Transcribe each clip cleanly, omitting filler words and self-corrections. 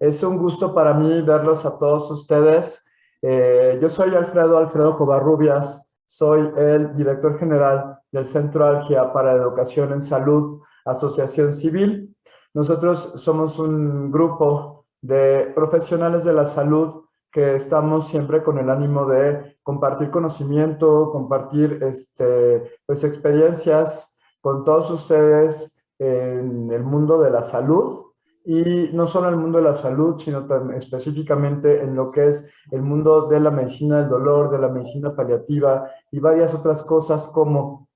Es un gusto para mí verlos a todos ustedes. Yo soy Alfredo Covarrubias, soy el director general del Centro Algia para Educación en Salud, Asociación Civil. Nosotros somos un grupo de profesionales de la salud que estamos siempre con el ánimo de compartir conocimiento, compartir pues, experiencias con todos ustedes en el mundo de la salud y no solo en el mundo de la salud, sino también específicamente en lo que es el mundo de la medicina del dolor, de la medicina paliativa y varias otras cosas como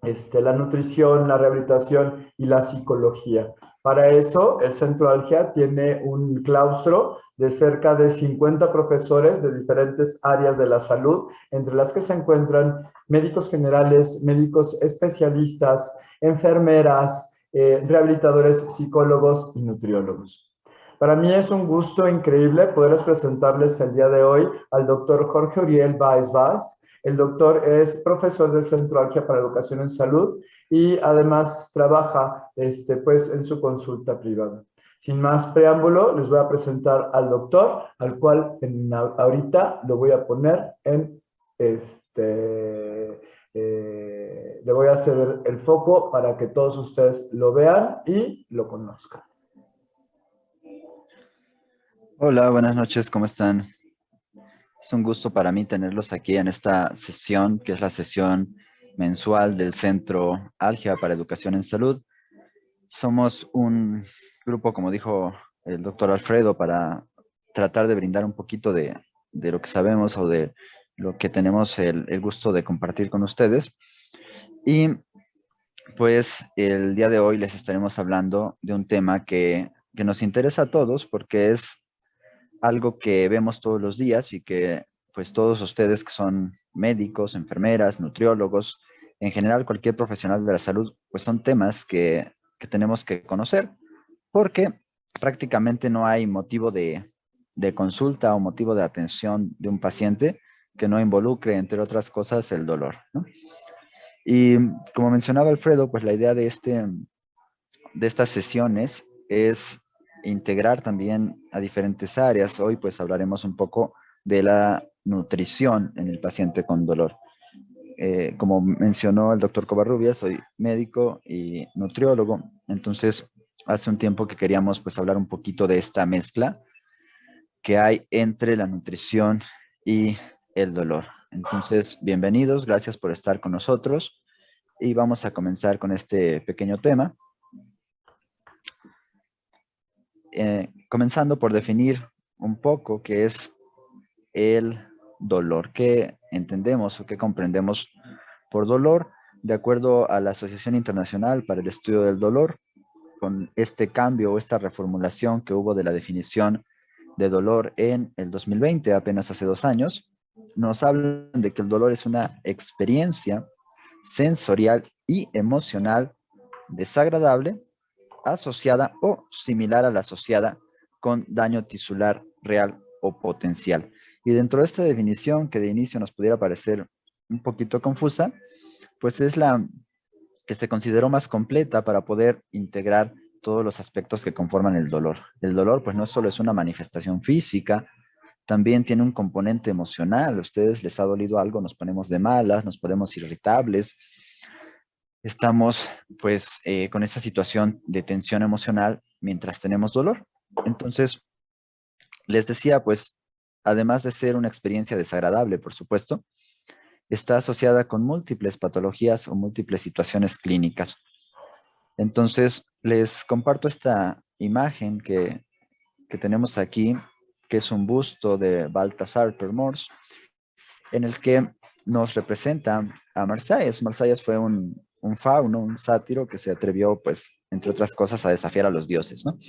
la nutrición, la rehabilitación y la psicología. Para eso, el Centro Algia tiene un claustro de cerca de 50 profesores de diferentes áreas de la salud, entre las que se encuentran médicos generales, médicos especialistas, enfermeras, rehabilitadores, psicólogos y nutriólogos. Para mí es un gusto increíble poderles presentarles el día de hoy al doctor Jorge Uriel Báez Vaz. El doctor es profesor del Centro Algia para Educación en Salud y además trabaja pues, en su consulta privada. Sin más preámbulo, les voy a presentar al doctor, al cual ahorita lo voy a poner en le voy a ceder el foco para que todos ustedes lo vean y lo conozcan. Hola, buenas noches, ¿cómo están? Es un gusto para mí tenerlos aquí en esta sesión, que es la sesión mensual del Centro Algia para Educación en Salud. Somos un grupo, como dijo el doctor Alfredo, para tratar de brindar un poquito de lo que sabemos o de lo que tenemos el gusto de compartir con ustedes. Y pues el día de hoy les estaremos hablando de un tema que nos interesa a todos porque es algo que vemos todos los días y que pues todos ustedes que son médicos, enfermeras, nutriólogos, en general cualquier profesional de la salud, pues son temas que tenemos que conocer porque prácticamente no hay motivo de consulta o motivo de atención de un paciente que no involucre, entre otras cosas, el dolor, ¿no? Y como mencionaba Alfredo, pues la idea de estas sesiones es integrar también a diferentes áreas. Hoy pues hablaremos un poco de la nutrición en el paciente con dolor. Como mencionó el doctor Covarrubias, soy médico y nutriólogo, entonces hace un tiempo que queríamos pues hablar un poquito de esta mezcla que hay entre la nutrición y el dolor. Entonces, bienvenidos, gracias por estar con nosotros y vamos a comenzar con este pequeño tema. Comenzando por definir un poco qué es el dolor, qué entendemos o qué comprendemos por dolor, de acuerdo a la Asociación Internacional para el Estudio del Dolor, con este cambio o esta reformulación que hubo de la definición de dolor en el 2020, apenas hace 2 años, nos hablan de que el dolor es una experiencia sensorial y emocional desagradable asociada o similar a la asociada con daño tisular real o potencial. Y dentro de esta definición, que de inicio nos pudiera parecer un poquito confusa, pues es la que se consideró más completa para poder integrar todos los aspectos que conforman el dolor. El dolor, pues no solo es una manifestación física, también tiene un componente emocional. A ustedes les ha dolido algo, nos ponemos de malas, nos ponemos irritables, estamos pues con esa situación de tensión emocional mientras tenemos dolor. Entonces, les decía, pues, además de ser una experiencia desagradable, por supuesto, está asociada con múltiples patologías o múltiples situaciones clínicas. Entonces, les comparto esta imagen que tenemos aquí, que es un busto de Baltasar Permors, en el que nos representa a Marsayas. Marsayas fue un fauno, un sátiro que se atrevió, pues, entre otras cosas, a desafiar a los dioses, ¿no?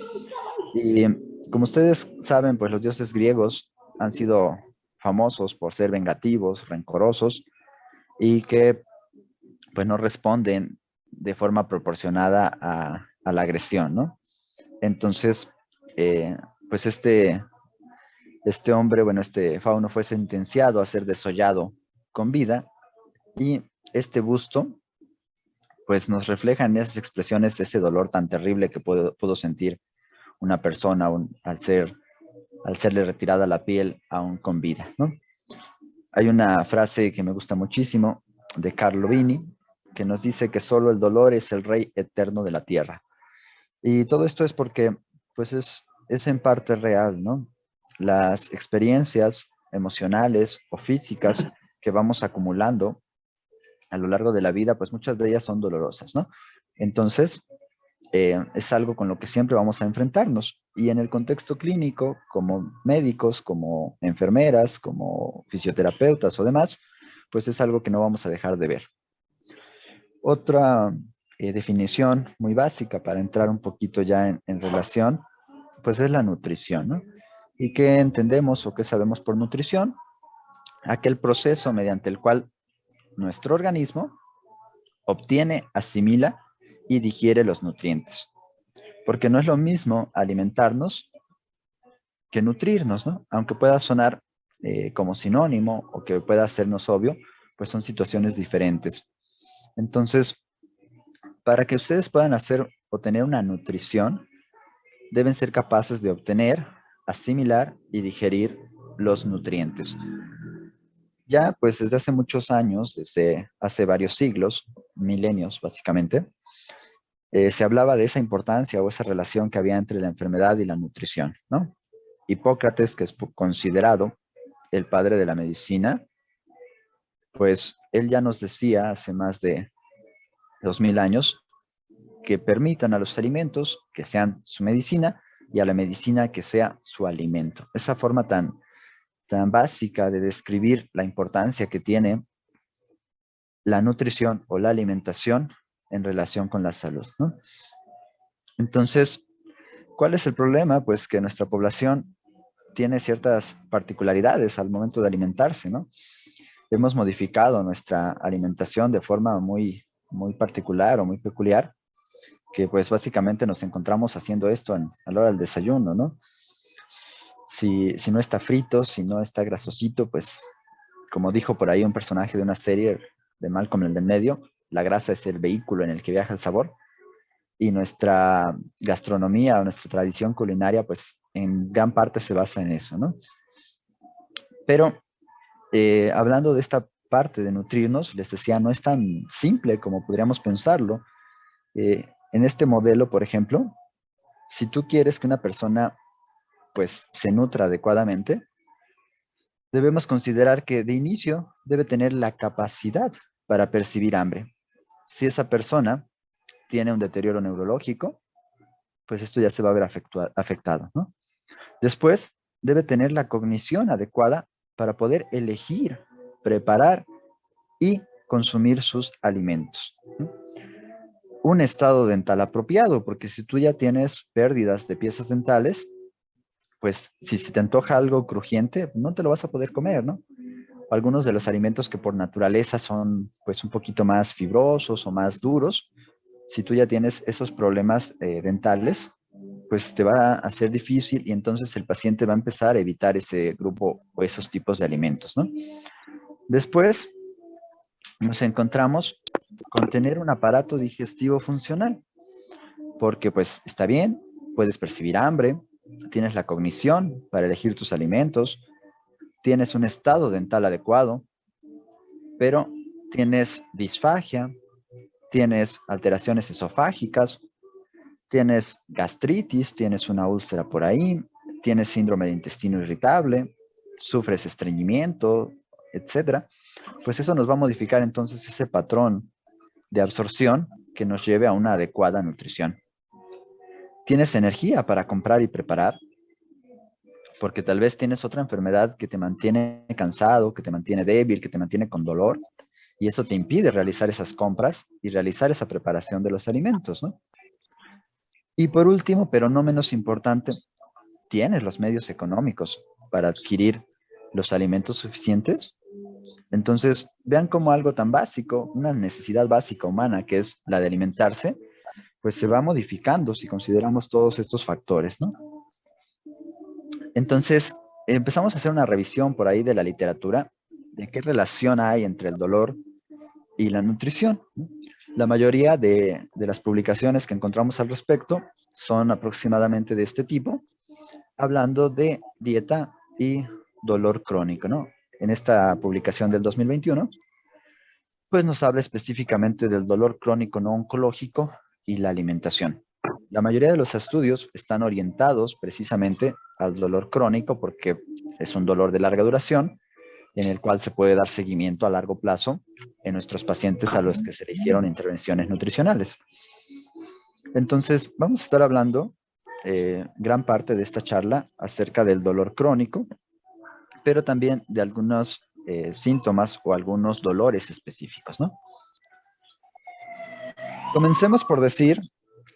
Y como ustedes saben, pues los dioses griegos han sido famosos por ser vengativos, rencorosos y que pues no responden de forma proporcionada a la agresión, ¿no? Entonces, pues este hombre, bueno, este fauno fue sentenciado a ser desollado con vida y este busto pues nos refleja en esas expresiones ese dolor tan terrible que pudo sentir una persona al ser al serle retirada la piel aún con vida, ¿no? Hay una frase que me gusta muchísimo de Carlo Vini, que nos dice que solo el dolor es el rey eterno de la tierra. Y todo esto es porque, pues es en parte real, ¿no? Las experiencias emocionales o físicas que vamos acumulando a lo largo de la vida, pues muchas de ellas son dolorosas, ¿no? Entonces, es algo con lo que siempre vamos a enfrentarnos. Y en el contexto clínico, como médicos, como enfermeras, como fisioterapeutas o demás, pues es algo que no vamos a dejar de ver. Otra definición muy básica para entrar un poquito ya en relación, pues es la nutrición, ¿no? ¿Y qué entendemos o qué sabemos por nutrición? Aquel proceso mediante el cual nuestro organismo obtiene, asimila y digiere los nutrientes. Porque no es lo mismo alimentarnos que nutrirnos, ¿no? Aunque pueda sonar como sinónimo o que pueda sernos obvio, pues son situaciones diferentes. Entonces, para que ustedes puedan hacer o tener una nutrición, deben ser capaces de obtener, asimilar y digerir los nutrientes. Ya, pues desde hace muchos años, desde hace varios siglos, milenios básicamente, se hablaba de esa importancia o esa relación que había entre la enfermedad y la nutrición, ¿no? Hipócrates, que es considerado el padre de la medicina, pues él ya nos decía hace más de 2000 años que permitan a los alimentos que sean su medicina y a la medicina que sea su alimento. Esa forma tan básica de describir la importancia que tiene la nutrición o la alimentación en relación con la salud, ¿no? Entonces, ¿cuál es el problema? Pues que nuestra población tiene ciertas particularidades al momento de alimentarse, ¿no? Hemos modificado nuestra alimentación de forma muy particular o muy peculiar, que pues básicamente nos encontramos haciendo esto a la hora del desayuno, ¿no? Si no está frito, si no está grasosito, pues como dijo por ahí un personaje de una serie de Malcolm el del medio, la grasa es el vehículo en el que viaja el sabor y nuestra gastronomía o nuestra tradición culinaria pues en gran parte se basa en eso, ¿no? Pero hablando de esta parte de nutrirnos, les decía, no es tan simple como podríamos pensarlo. En este modelo, por ejemplo, si tú quieres que una persona pues se nutra adecuadamente, debemos considerar que de inicio debe tener la capacidad para percibir hambre. Si esa persona tiene un deterioro neurológico, pues esto ya se va a ver afectado, ¿no? Después, debe tener la cognición adecuada para poder elegir, preparar y consumir sus alimentos, ¿no? Un estado dental apropiado, porque si tú ya tienes pérdidas de piezas dentales, pues si se te antoja algo crujiente, no te lo vas a poder comer, ¿no? Algunos de los alimentos que por naturaleza son pues un poquito más fibrosos o más duros, si tú ya tienes esos problemas dentales, pues te va a ser difícil y entonces el paciente va a empezar a evitar ese grupo o esos tipos de alimentos, ¿no? Después nos encontramos con tener un aparato digestivo funcional, porque pues está bien, puedes percibir hambre, tienes la cognición para elegir tus alimentos, tienes un estado dental adecuado, pero tienes disfagia, tienes alteraciones esofágicas, tienes gastritis, tienes una úlcera por ahí, tienes síndrome de intestino irritable, sufres estreñimiento, etcétera, pues eso nos va a modificar entonces ese patrón de absorción que nos lleve a una adecuada nutrición. Tienes energía para comprar y preparar, porque tal vez tienes otra enfermedad que te mantiene cansado, que te mantiene débil, que te mantiene con dolor, y eso te impide realizar esas compras y realizar esa preparación de los alimentos, ¿no? Y por último, pero no menos importante, tienes los medios económicos para adquirir los alimentos suficientes. Entonces, vean cómo algo tan básico, una necesidad básica humana que es la de alimentarse, pues se va modificando si consideramos todos estos factores, ¿no? Entonces, empezamos a hacer una revisión por ahí de la literatura, de qué relación hay entre el dolor y la nutrición, ¿no? La mayoría de las publicaciones que encontramos al respecto son aproximadamente de este tipo. hablando de dieta y dolor crónico, ¿no? En esta publicación del 2021, pues nos habla específicamente del dolor crónico no oncológico y la alimentación. La mayoría de los estudios están orientados precisamente al dolor crónico porque es un dolor de larga duración en el cual se puede dar seguimiento a largo plazo en nuestros pacientes a los que se le hicieron intervenciones nutricionales. Entonces, vamos a estar hablando gran parte de esta charla acerca del dolor crónico, pero también de algunos síntomas o algunos dolores específicos, ¿no? Comencemos por decir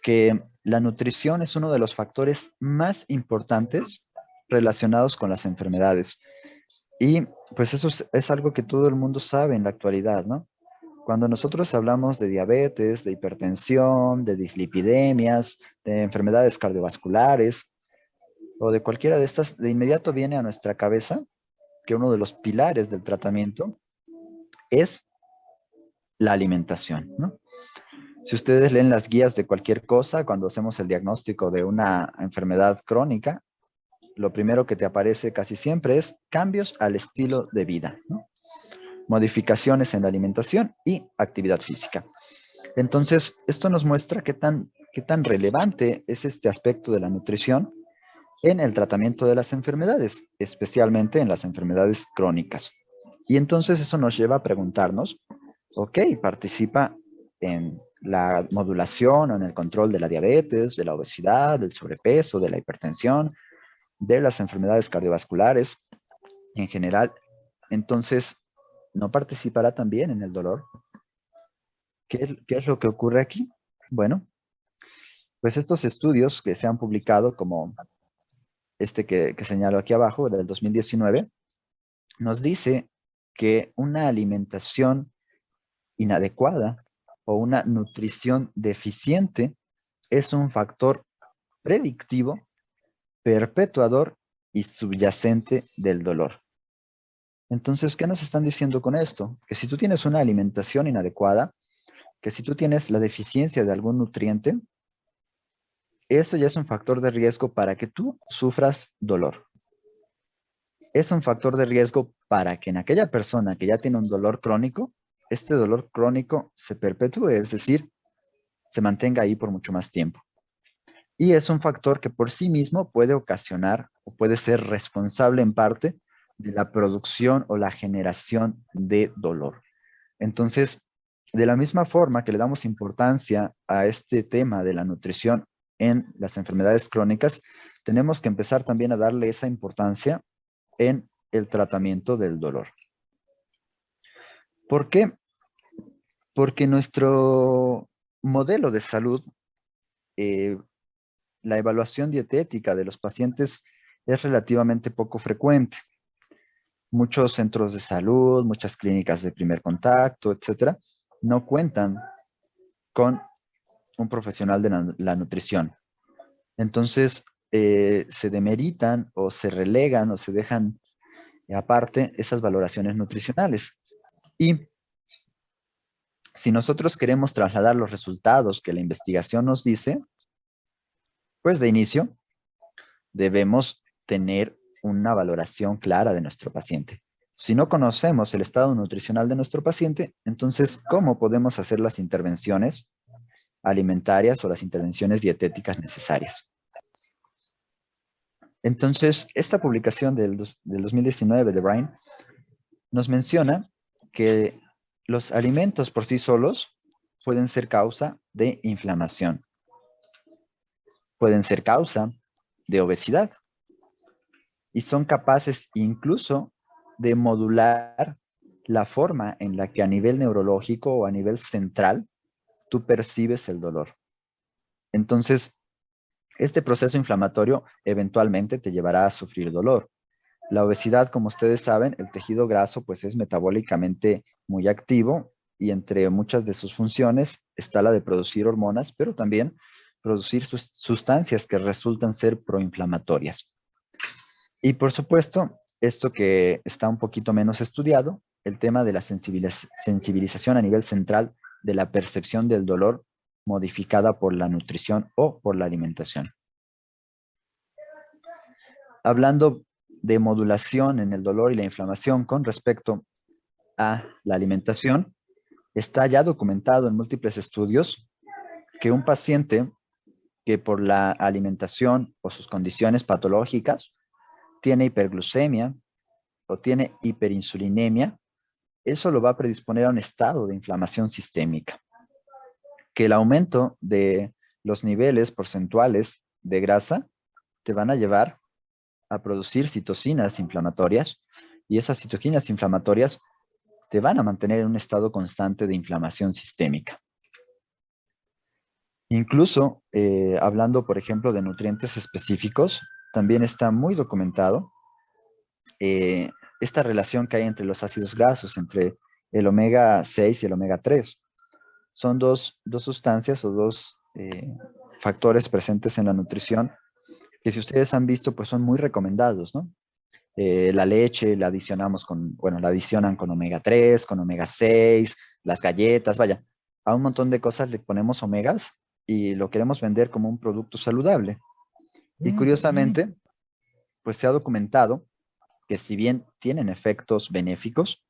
que la nutrición es uno de los factores más importantes relacionados con las enfermedades. Y pues eso es algo que todo el mundo sabe en la actualidad, ¿no? Cuando nosotros hablamos de diabetes, de hipertensión, de dislipidemias, de enfermedades cardiovasculares o de cualquiera de estas, de inmediato viene a nuestra cabeza que uno de los pilares del tratamiento es la alimentación, ¿no? Si ustedes leen las guías de cualquier cosa, cuando hacemos el diagnóstico de una enfermedad crónica, lo primero que te aparece casi siempre es cambios al estilo de vida, ¿no? Modificaciones en la alimentación y actividad física. Entonces, esto nos muestra qué tan relevante es este aspecto de la nutrición en el tratamiento de las enfermedades, especialmente en las enfermedades crónicas. Y entonces eso nos lleva a preguntarnos, ok, participa en la modulación o en el control de la diabetes, de la obesidad, del sobrepeso, de la hipertensión, de las enfermedades cardiovasculares en general. Entonces, ¿no participará también en el dolor? ¿Qué es lo que ocurre aquí? Bueno, pues estos estudios que se han publicado, como este que señalo aquí abajo, del 2019, nos dice que una alimentación inadecuada o una nutrición deficiente es un factor predictivo, perpetuador y subyacente del dolor. Entonces, ¿qué nos están diciendo con esto? Que si tú tienes una alimentación inadecuada, que si tú tienes la deficiencia de algún nutriente, eso ya es un factor de riesgo para que tú sufras dolor. Es un factor de riesgo para que en aquella persona que ya tiene un dolor crónico, este dolor crónico se perpetúe, es decir, se mantenga ahí por mucho más tiempo. Y es un factor que por sí mismo puede ocasionar o puede ser responsable en parte de la producción o la generación de dolor. Entonces, de la misma forma que le damos importancia a este tema de la nutrición en las enfermedades crónicas, tenemos que empezar también a darle esa importancia en el tratamiento del dolor. ¿Por qué? Porque nuestro modelo de salud, la evaluación dietética de los pacientes es relativamente poco frecuente. Muchos centros de salud, muchas clínicas de primer contacto, etcétera, no cuentan con un profesional de la nutrición. Entonces, se demeritan o se relegan o se dejan aparte esas valoraciones nutricionales. Y si nosotros queremos trasladar los resultados que la investigación nos dice, pues de inicio debemos tener una valoración clara de nuestro paciente. Si no conocemos el estado nutricional de nuestro paciente, entonces, ¿cómo podemos hacer las intervenciones alimentarias o las intervenciones dietéticas necesarias? Entonces, esta publicación del 2019 de Brine nos menciona que los alimentos por sí solos pueden ser causa de inflamación, pueden ser causa de obesidad y son capaces incluso de modular la forma en la que a nivel neurológico o a nivel central tú percibes el dolor. Entonces, este proceso inflamatorio eventualmente te llevará a sufrir dolor. La obesidad, como ustedes saben, el tejido graso pues es metabólicamente muy activo y entre muchas de sus funciones está la de producir hormonas, pero también producir sustancias que resultan ser proinflamatorias. Y por supuesto, esto que está un poquito menos estudiado, el tema de la sensibilización a nivel central de la percepción del dolor modificada por la nutrición o por la alimentación. Hablando de modulación en el dolor y la inflamación con respecto a la alimentación, está ya documentado en múltiples estudios que un paciente que por la alimentación o sus condiciones patológicas tiene hiperglucemia o tiene hiperinsulinemia, eso lo va a predisponer a un estado de inflamación sistémica, que el aumento de los niveles porcentuales de grasa te van a llevar a producir citocinas inflamatorias y esas citocinas inflamatorias te van a mantener en un estado constante de inflamación sistémica. Incluso, hablando, por ejemplo, de nutrientes específicos, también está muy documentado eh, esta relación que hay entre los ácidos grasos, entre el omega 6 y el omega 3. Son dos sustancias o dos factores presentes en la nutrición que si ustedes han visto, pues son muy recomendados, ¿no? La leche la adicionamos con, bueno, la adicionan con omega 3, con omega 6, las galletas, vaya, a un montón de cosas le ponemos omegas y lo queremos vender como un producto saludable. Y curiosamente, pues se ha documentado que si bien tienen efectos benéficos,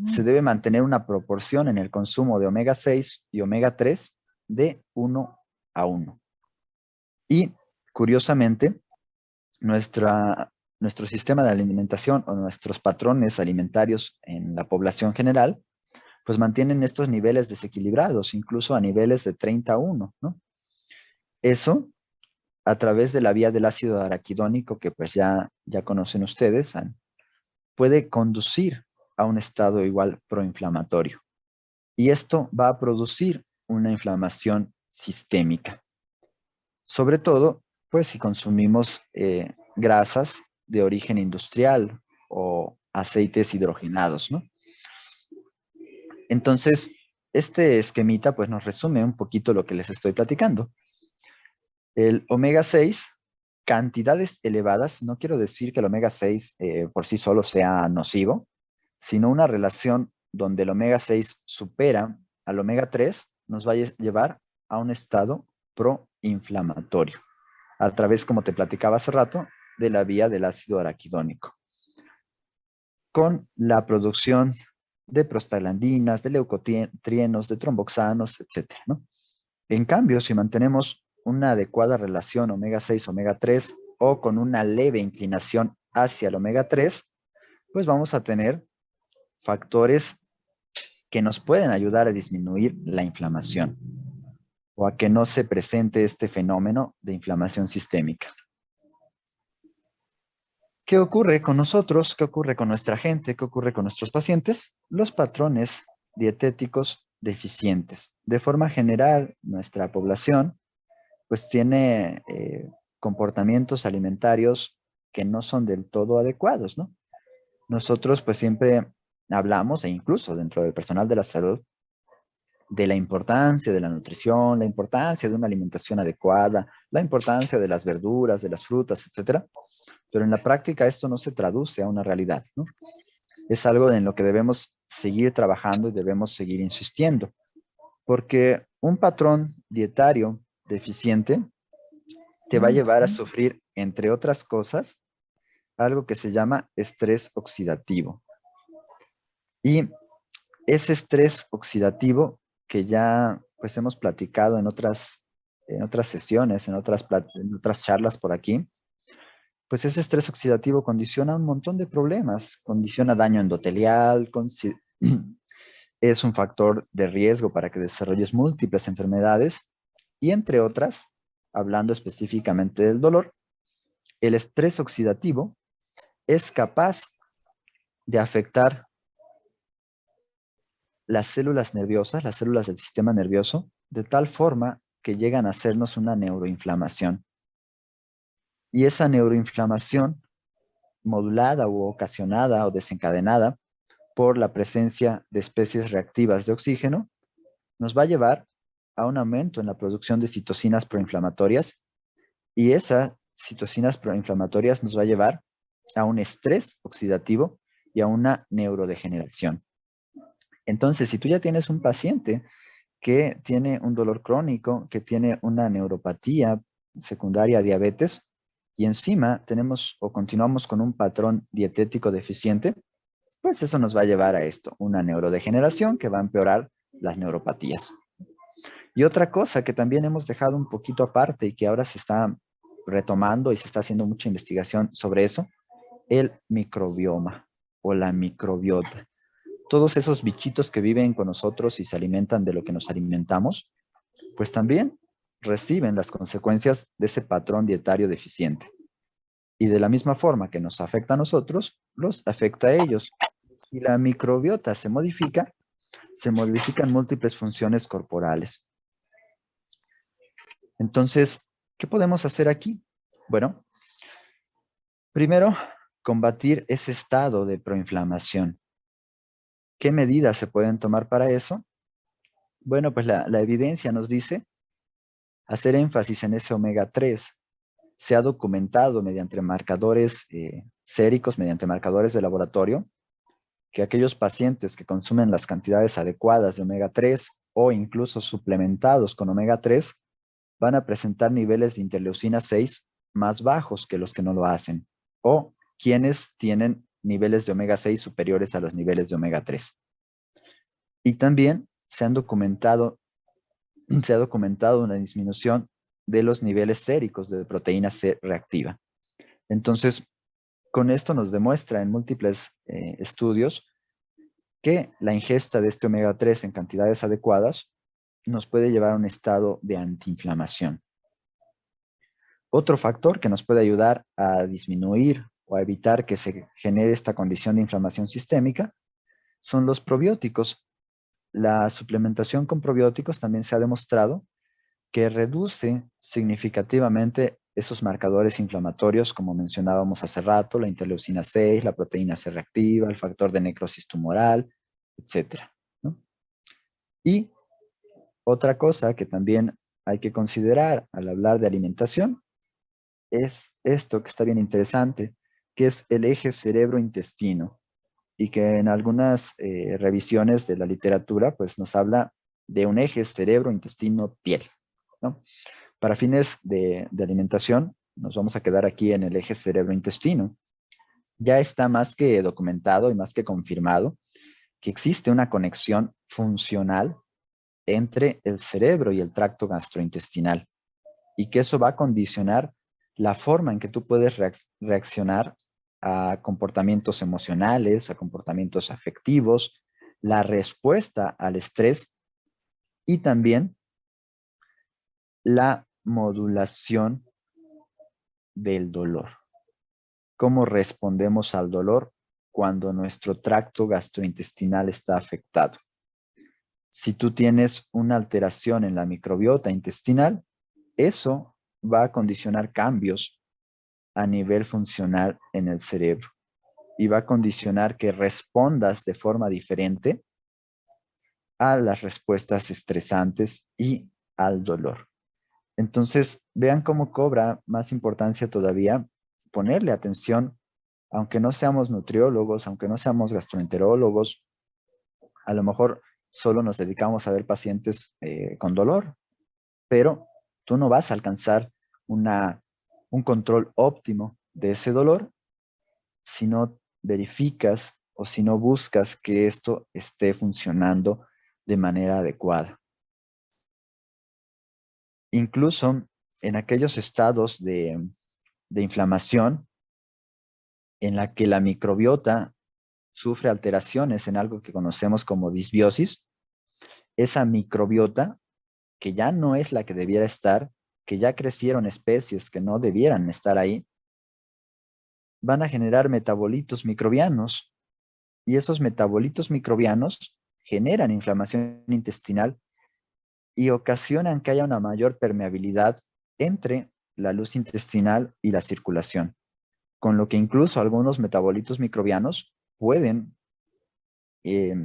se debe mantener una proporción en el consumo de omega 6 y omega 3 de 1:1. Y curiosamente, nuestro sistema de alimentación o nuestros patrones alimentarios en la población general, pues mantienen estos niveles desequilibrados, incluso a niveles de 30:1, ¿no? Eso a través de la vía del ácido araquidónico que pues ya conocen ustedes, puede conducir a un estado igual proinflamatorio. Y esto va a producir una inflamación sistémica. Sobre todo, pues si consumimos grasas de origen industrial o aceites hidrogenados, ¿no? Entonces, este esquemita pues nos resume un poquito lo que les estoy platicando. El omega 6, cantidades elevadas, no quiero decir que el omega 6 por sí solo sea nocivo, sino una relación donde el omega 6 supera al omega 3 nos va a llevar a un estado proinflamatorio, a través, como te platicaba hace rato, de la vía del ácido araquidónico, con la producción de prostaglandinas, de leucotrienos, de tromboxanos, etcétera, ¿no? En cambio, si mantenemos una adecuada relación omega 6, omega 3 o con una leve inclinación hacia el omega 3, pues vamos a tener factores que nos pueden ayudar a disminuir la inflamación o a que no se presente este fenómeno de inflamación sistémica. ¿Qué ocurre con nosotros? ¿Qué ocurre con nuestra gente? ¿Qué ocurre con nuestros pacientes? Los patrones dietéticos deficientes. De forma general, nuestra población pues tiene comportamientos alimentarios que no son del todo adecuados, ¿no? Nosotros pues siempre hablamos, e incluso dentro del personal de la salud, de la importancia de la nutrición, la importancia de una alimentación adecuada, la importancia de las verduras, de las frutas, etcétera. Pero en la práctica esto no se traduce a una realidad, ¿no? Es algo en lo que debemos seguir trabajando y debemos seguir insistiendo, porque un patrón dietario deficiente te va a llevar a sufrir, entre otras cosas, algo que se llama estrés oxidativo. Y ese estrés oxidativo que ya pues hemos platicado en otras sesiones, en otras charlas por aquí, pues ese estrés oxidativo condiciona un montón de problemas, condiciona daño endotelial, es un factor de riesgo para que desarrolles múltiples enfermedades y entre otras, hablando específicamente del dolor, el estrés oxidativo es capaz de afectar las células nerviosas, las células del sistema nervioso, de tal forma que llegan a hacernos una neuroinflamación. Y esa neuroinflamación, modulada u ocasionada o desencadenada por la presencia de especies reactivas de oxígeno, nos va a llevar a un aumento en la producción de citocinas proinflamatorias y esas citocinas proinflamatorias nos va a llevar a un estrés oxidativo y a una neurodegeneración. Entonces, si tú ya tienes un paciente que tiene un dolor crónico, que tiene una neuropatía secundaria a diabetes, y encima tenemos o continuamos con un patrón dietético deficiente, pues eso nos va a llevar a esto, una neurodegeneración que va a empeorar las neuropatías. Y otra cosa que también hemos dejado un poquito aparte y que ahora se está retomando y se está haciendo mucha investigación sobre eso, el microbioma o la microbiota. Todos esos bichitos que viven con nosotros y se alimentan de lo que nos alimentamos, pues también reciben las consecuencias de ese patrón dietario deficiente. Y de la misma forma que nos afecta a nosotros, los afecta a ellos. Y la microbiota se modifican múltiples funciones corporales. Entonces, ¿qué podemos hacer aquí? Bueno, primero, combatir ese estado de proinflamación. ¿Qué medidas se pueden tomar para eso? Bueno, pues la evidencia nos dice hacer énfasis en ese omega 3. Se ha documentado mediante marcadores séricos, mediante marcadores de laboratorio, que aquellos pacientes que consumen las cantidades adecuadas de omega 3 o incluso suplementados con omega 3 van a presentar niveles de interleucina 6 más bajos que los que no lo hacen, o quienes tienen niveles de omega 6 superiores a los niveles de omega 3. Y también se ha documentado una disminución de los niveles séricos de proteína C reactiva. Entonces, con esto nos demuestra en múltiples estudios que la ingesta de este omega 3 en cantidades adecuadas nos puede llevar a un estado de antiinflamación. Otro factor que nos puede ayudar a disminuir o a evitar que se genere esta condición de inflamación sistémica son los probióticos. La suplementación con probióticos también se ha demostrado que reduce significativamente esos marcadores inflamatorios, como mencionábamos hace rato, la interleucina 6, la proteína C reactiva, el factor de necrosis tumoral, etcétera, ¿no? Y otra cosa que también hay que considerar al hablar de alimentación es esto que está bien interesante, que es el eje cerebro-intestino, y que en algunas revisiones de la literatura pues nos habla de un eje cerebro-intestino-piel, ¿no? Para fines de alimentación, nos vamos a quedar aquí en el eje cerebro-intestino. Ya está más que documentado y más que confirmado que existe una conexión funcional entre el cerebro y el tracto gastrointestinal y que eso va a condicionar la forma en que tú puedes reaccionar a comportamientos emocionales, a comportamientos afectivos, la respuesta al estrés y también la modulación del dolor. ¿Cómo respondemos al dolor cuando nuestro tracto gastrointestinal está afectado? Si tú tienes una alteración en la microbiota intestinal, eso va a condicionar cambios a nivel funcional en el cerebro y va a condicionar que respondas de forma diferente a las respuestas estresantes y al dolor. Entonces, vean cómo cobra más importancia todavía ponerle atención, aunque no seamos nutriólogos, aunque no seamos gastroenterólogos, a lo mejor solo nos dedicamos a ver pacientes con dolor, pero tú no vas a alcanzar un control óptimo de ese dolor si no verificas o si no buscas que esto esté funcionando de manera adecuada. Incluso en aquellos estados de inflamación en la que la microbiota sufre alteraciones en algo que conocemos como disbiosis, esa microbiota, que ya no es la que debiera estar, que ya crecieron especies que no debieran estar ahí, van a generar metabolitos microbianos y esos metabolitos microbianos generan inflamación intestinal y ocasionan que haya una mayor permeabilidad entre la luz intestinal y la circulación, con lo que incluso algunos metabolitos microbianos pueden eh,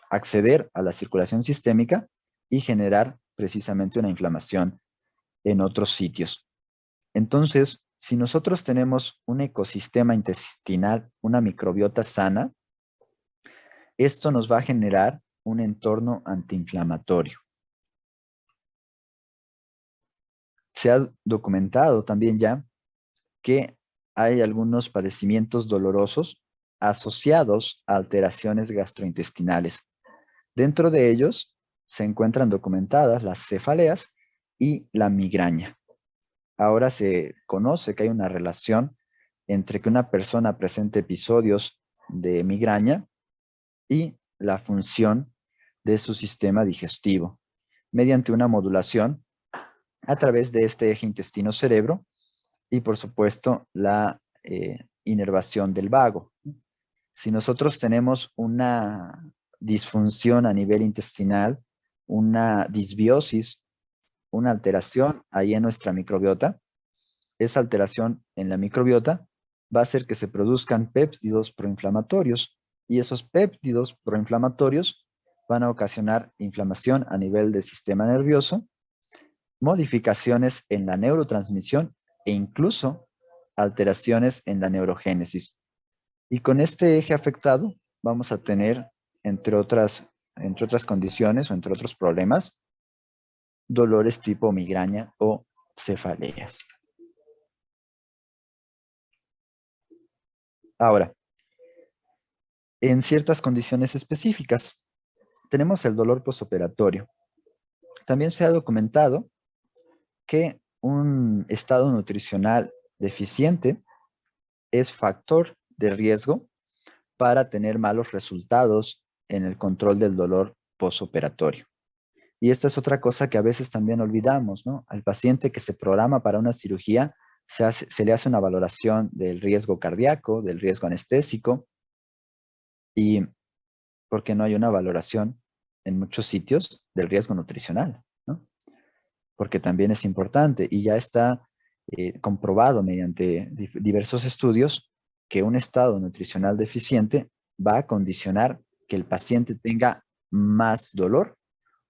acceder a la circulación sistémica y generar precisamente una inflamación en otros sitios. Entonces, si nosotros tenemos un ecosistema intestinal, una microbiota sana, esto nos va a generar un entorno antiinflamatorio. Se ha documentado también ya que hay algunos padecimientos dolorosos asociados a alteraciones gastrointestinales. Dentro de ellos se encuentran documentadas las cefaleas y la migraña. Ahora se conoce que hay una relación entre que una persona presente episodios de migraña y la función de su sistema digestivo, mediante una modulación a través de este eje intestino-cerebro y, por supuesto, la inervación del vago. Si nosotros tenemos una disfunción a nivel intestinal, una disbiosis, una alteración ahí en nuestra microbiota, esa alteración en la microbiota va a hacer que se produzcan péptidos proinflamatorios y esos péptidos proinflamatorios van a ocasionar inflamación a nivel del sistema nervioso, modificaciones en la neurotransmisión e incluso alteraciones en la neurogénesis. Y con este eje afectado vamos a tener, entre otras condiciones o entre otros problemas, dolores tipo migraña o cefaleas. Ahora, en ciertas condiciones específicas, tenemos el dolor postoperatorio. También se ha documentado que un estado nutricional deficiente es factor de riesgo para tener malos resultados en el control del dolor postoperatorio. Y esta es otra cosa que a veces también olvidamos, ¿no? Al paciente que se programa para una cirugía, se le hace una valoración del riesgo cardíaco, del riesgo anestésico, y porque no hay una valoración en muchos sitios del riesgo nutricional, ¿no? Porque también es importante y ya está comprobado mediante diversos estudios que un estado nutricional deficiente va a condicionar que el paciente tenga más dolor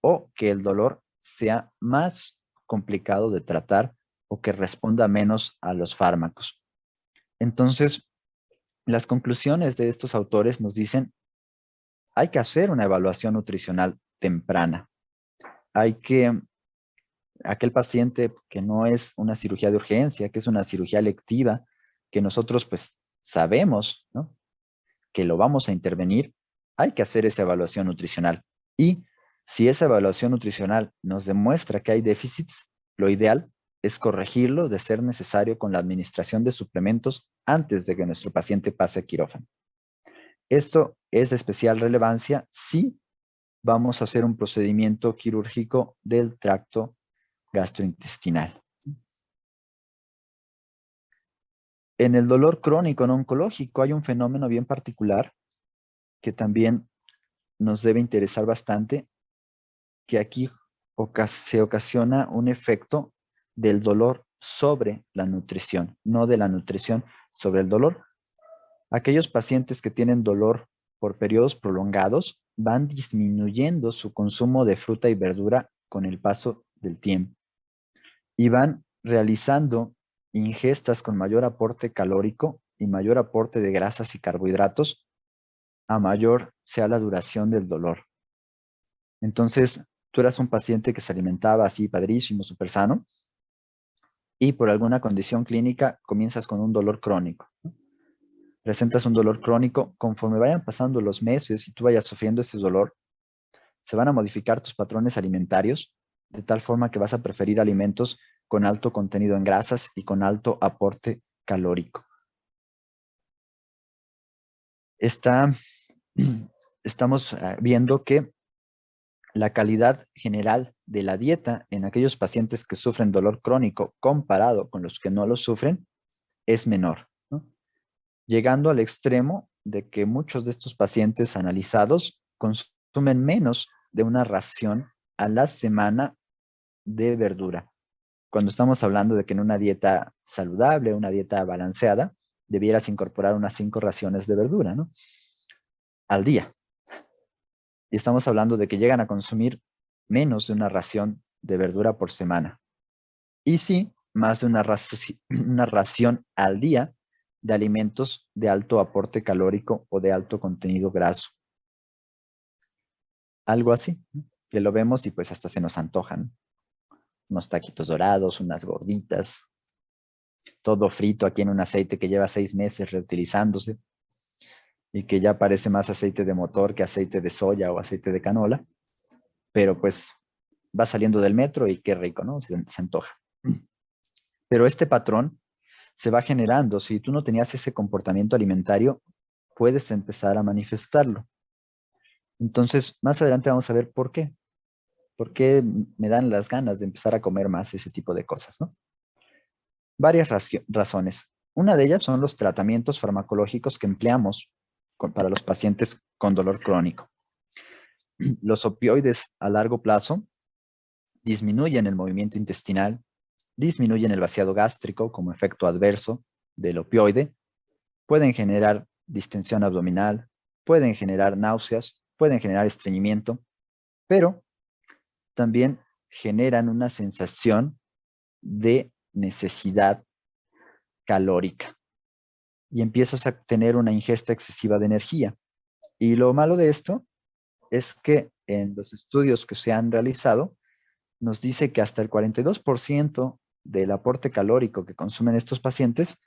o que el dolor sea más complicado de tratar o que responda menos a los fármacos. Entonces, las conclusiones de estos autores nos dicen, hay que hacer una evaluación nutricional temprana. Hay que, aquel paciente que no es una cirugía de urgencia, que es una cirugía electiva, que nosotros pues sabemos, ¿no?, que lo vamos a intervenir, hay que hacer esa evaluación nutricional. Y si esa evaluación nutricional nos demuestra que hay déficits, lo ideal es corregirlo de ser necesario con la administración de suplementos antes de que nuestro paciente pase a quirófano. Esto es de especial relevancia si vamos a hacer un procedimiento quirúrgico del tracto gastrointestinal. En el dolor crónico no oncológico hay un fenómeno bien particular que también nos debe interesar bastante, que aquí se ocasiona un efecto del dolor sobre la nutrición, no de la nutrición sobre el dolor. Aquellos pacientes que tienen dolor por periodos prolongados van disminuyendo su consumo de fruta y verdura con el paso del tiempo y van realizando ingestas con mayor aporte calórico y mayor aporte de grasas y carbohidratos a mayor sea la duración del dolor. Entonces, tú eras un paciente que se alimentaba así padrísimo, súper sano, y por alguna condición clínica comienzas con un dolor crónico, ¿no? Presentas un dolor crónico, conforme vayan pasando los meses y tú vayas sufriendo ese dolor, se van a modificar tus patrones alimentarios de tal forma que vas a preferir alimentos con alto contenido en grasas y con alto aporte calórico. Estamos viendo que la calidad general de la dieta en aquellos pacientes que sufren dolor crónico comparado con los que no lo sufren es menor, ¿no?, llegando al extremo de que muchos de estos pacientes analizados consumen menos de una ración a la semana de verdura. Cuando estamos hablando de que en una dieta saludable, una dieta balanceada, debieras incorporar unas 5 raciones de verdura, ¿no?, al día. Y estamos hablando de que llegan a consumir menos de una ración de verdura por semana. Y sí, más de una ración al día de alimentos de alto aporte calórico o de alto contenido graso. Algo así, ¿no?, que lo vemos y pues hasta se nos antojan unos taquitos dorados, unas gorditas. todo frito aquí en un aceite que lleva 6 meses reutilizándose y que ya parece más aceite de motor que aceite de soya o aceite de canola, pero pues va saliendo del metro y qué rico, ¿no? Se antoja. Pero este patrón se va generando. Si tú no tenías ese comportamiento alimentario, puedes empezar a manifestarlo. Entonces, más adelante vamos a ver por qué. ¿Por qué me dan las ganas de empezar a comer más ese tipo de cosas, ¿no? Varias razones. Una de ellas son los tratamientos farmacológicos que empleamos para los pacientes con dolor crónico. Los opioides a largo plazo disminuyen el movimiento intestinal, disminuyen el vaciado gástrico como efecto adverso del opioide, pueden generar distensión abdominal, pueden generar náuseas, pueden generar estreñimiento, pero también generan una sensación de necesidad calórica y empiezas a tener una ingesta excesiva de energía. Y lo malo de esto es que en los estudios que se han realizado nos dice que hasta el 42% del aporte calórico que consumen estos pacientes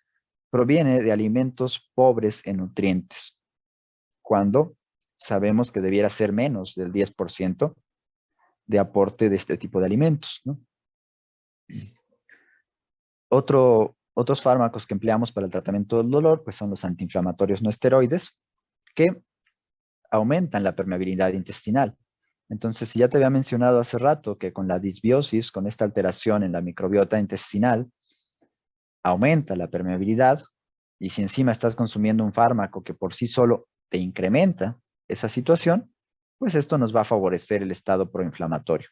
proviene de alimentos pobres en nutrientes, cuando sabemos que debiera ser menos del 10% de aporte de este tipo de alimentos, ¿no? Otros fármacos que empleamos para el tratamiento del dolor pues son los antiinflamatorios no esteroides, que aumentan la permeabilidad intestinal. Entonces, si ya te había mencionado hace rato que con la disbiosis, con esta alteración en la microbiota intestinal, aumenta la permeabilidad, y si encima estás consumiendo un fármaco que por sí solo te incrementa esa situación, pues esto nos va a favorecer el estado proinflamatorio.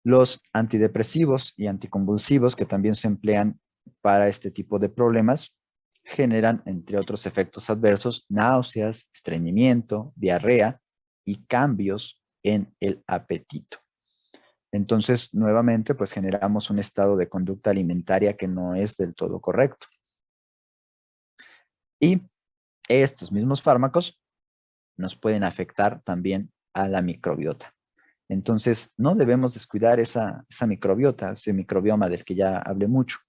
Los antidepresivos y anticonvulsivos, que también se emplean para este tipo de problemas, generan, entre otros efectos adversos, náuseas, estreñimiento, diarrea y cambios en el apetito. Entonces, nuevamente, pues generamos un estado de conducta alimentaria que no es del todo correcto. Y estos mismos fármacos nos pueden afectar también a la microbiota. Entonces, no debemos descuidar esa microbiota, ese microbioma del que ya hablé mucho.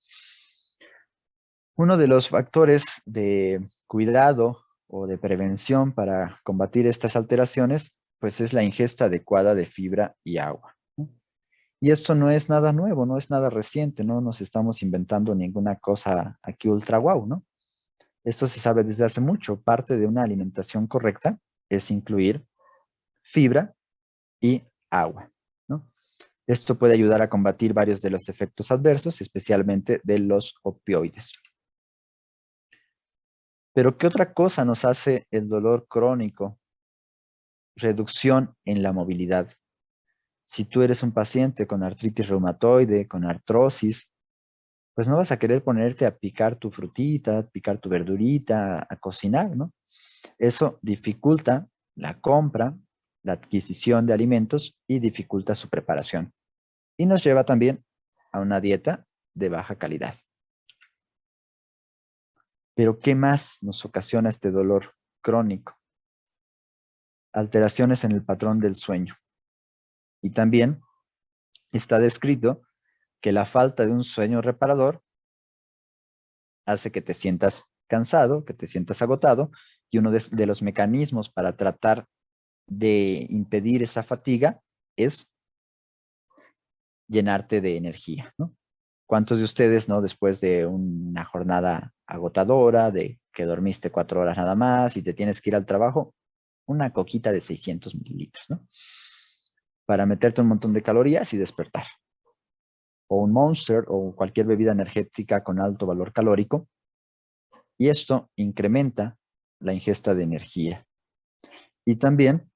Uno de los factores de cuidado o de prevención para combatir estas alteraciones, pues es la ingesta adecuada de fibra y agua, ¿no? Y esto no es nada nuevo, no es nada reciente, no nos estamos inventando ninguna cosa aquí ultra guau, ¿no? Esto se sabe desde hace mucho. Parte de una alimentación correcta es incluir fibra y agua, ¿no? Esto puede ayudar a combatir varios de los efectos adversos, especialmente de los opioides. Pero, ¿qué otra cosa nos hace el dolor crónico? Reducción en la movilidad. Si tú eres un paciente con artritis reumatoide, con artrosis, pues no vas a querer ponerte a picar tu frutita, a picar tu verdurita, a cocinar, ¿no? Eso dificulta la compra, la adquisición de alimentos y dificulta su preparación. Y nos lleva también a una dieta de baja calidad. Pero, ¿qué más nos ocasiona este dolor crónico? Alteraciones en el patrón del sueño. Y también está descrito que la falta de un sueño reparador hace que te sientas cansado, que te sientas agotado, y uno de los mecanismos para tratar de impedir esa fatiga es llenarte de energía, ¿no? ¿Cuántos de ustedes, no, después de una jornada agotadora, de que dormiste 4 horas nada más y te tienes que ir al trabajo, una coquita de 600 mililitros, ¿no? Para meterte un montón de calorías y despertar? O un Monster o cualquier bebida energética con alto valor calórico, y esto incrementa la ingesta de energía. Y también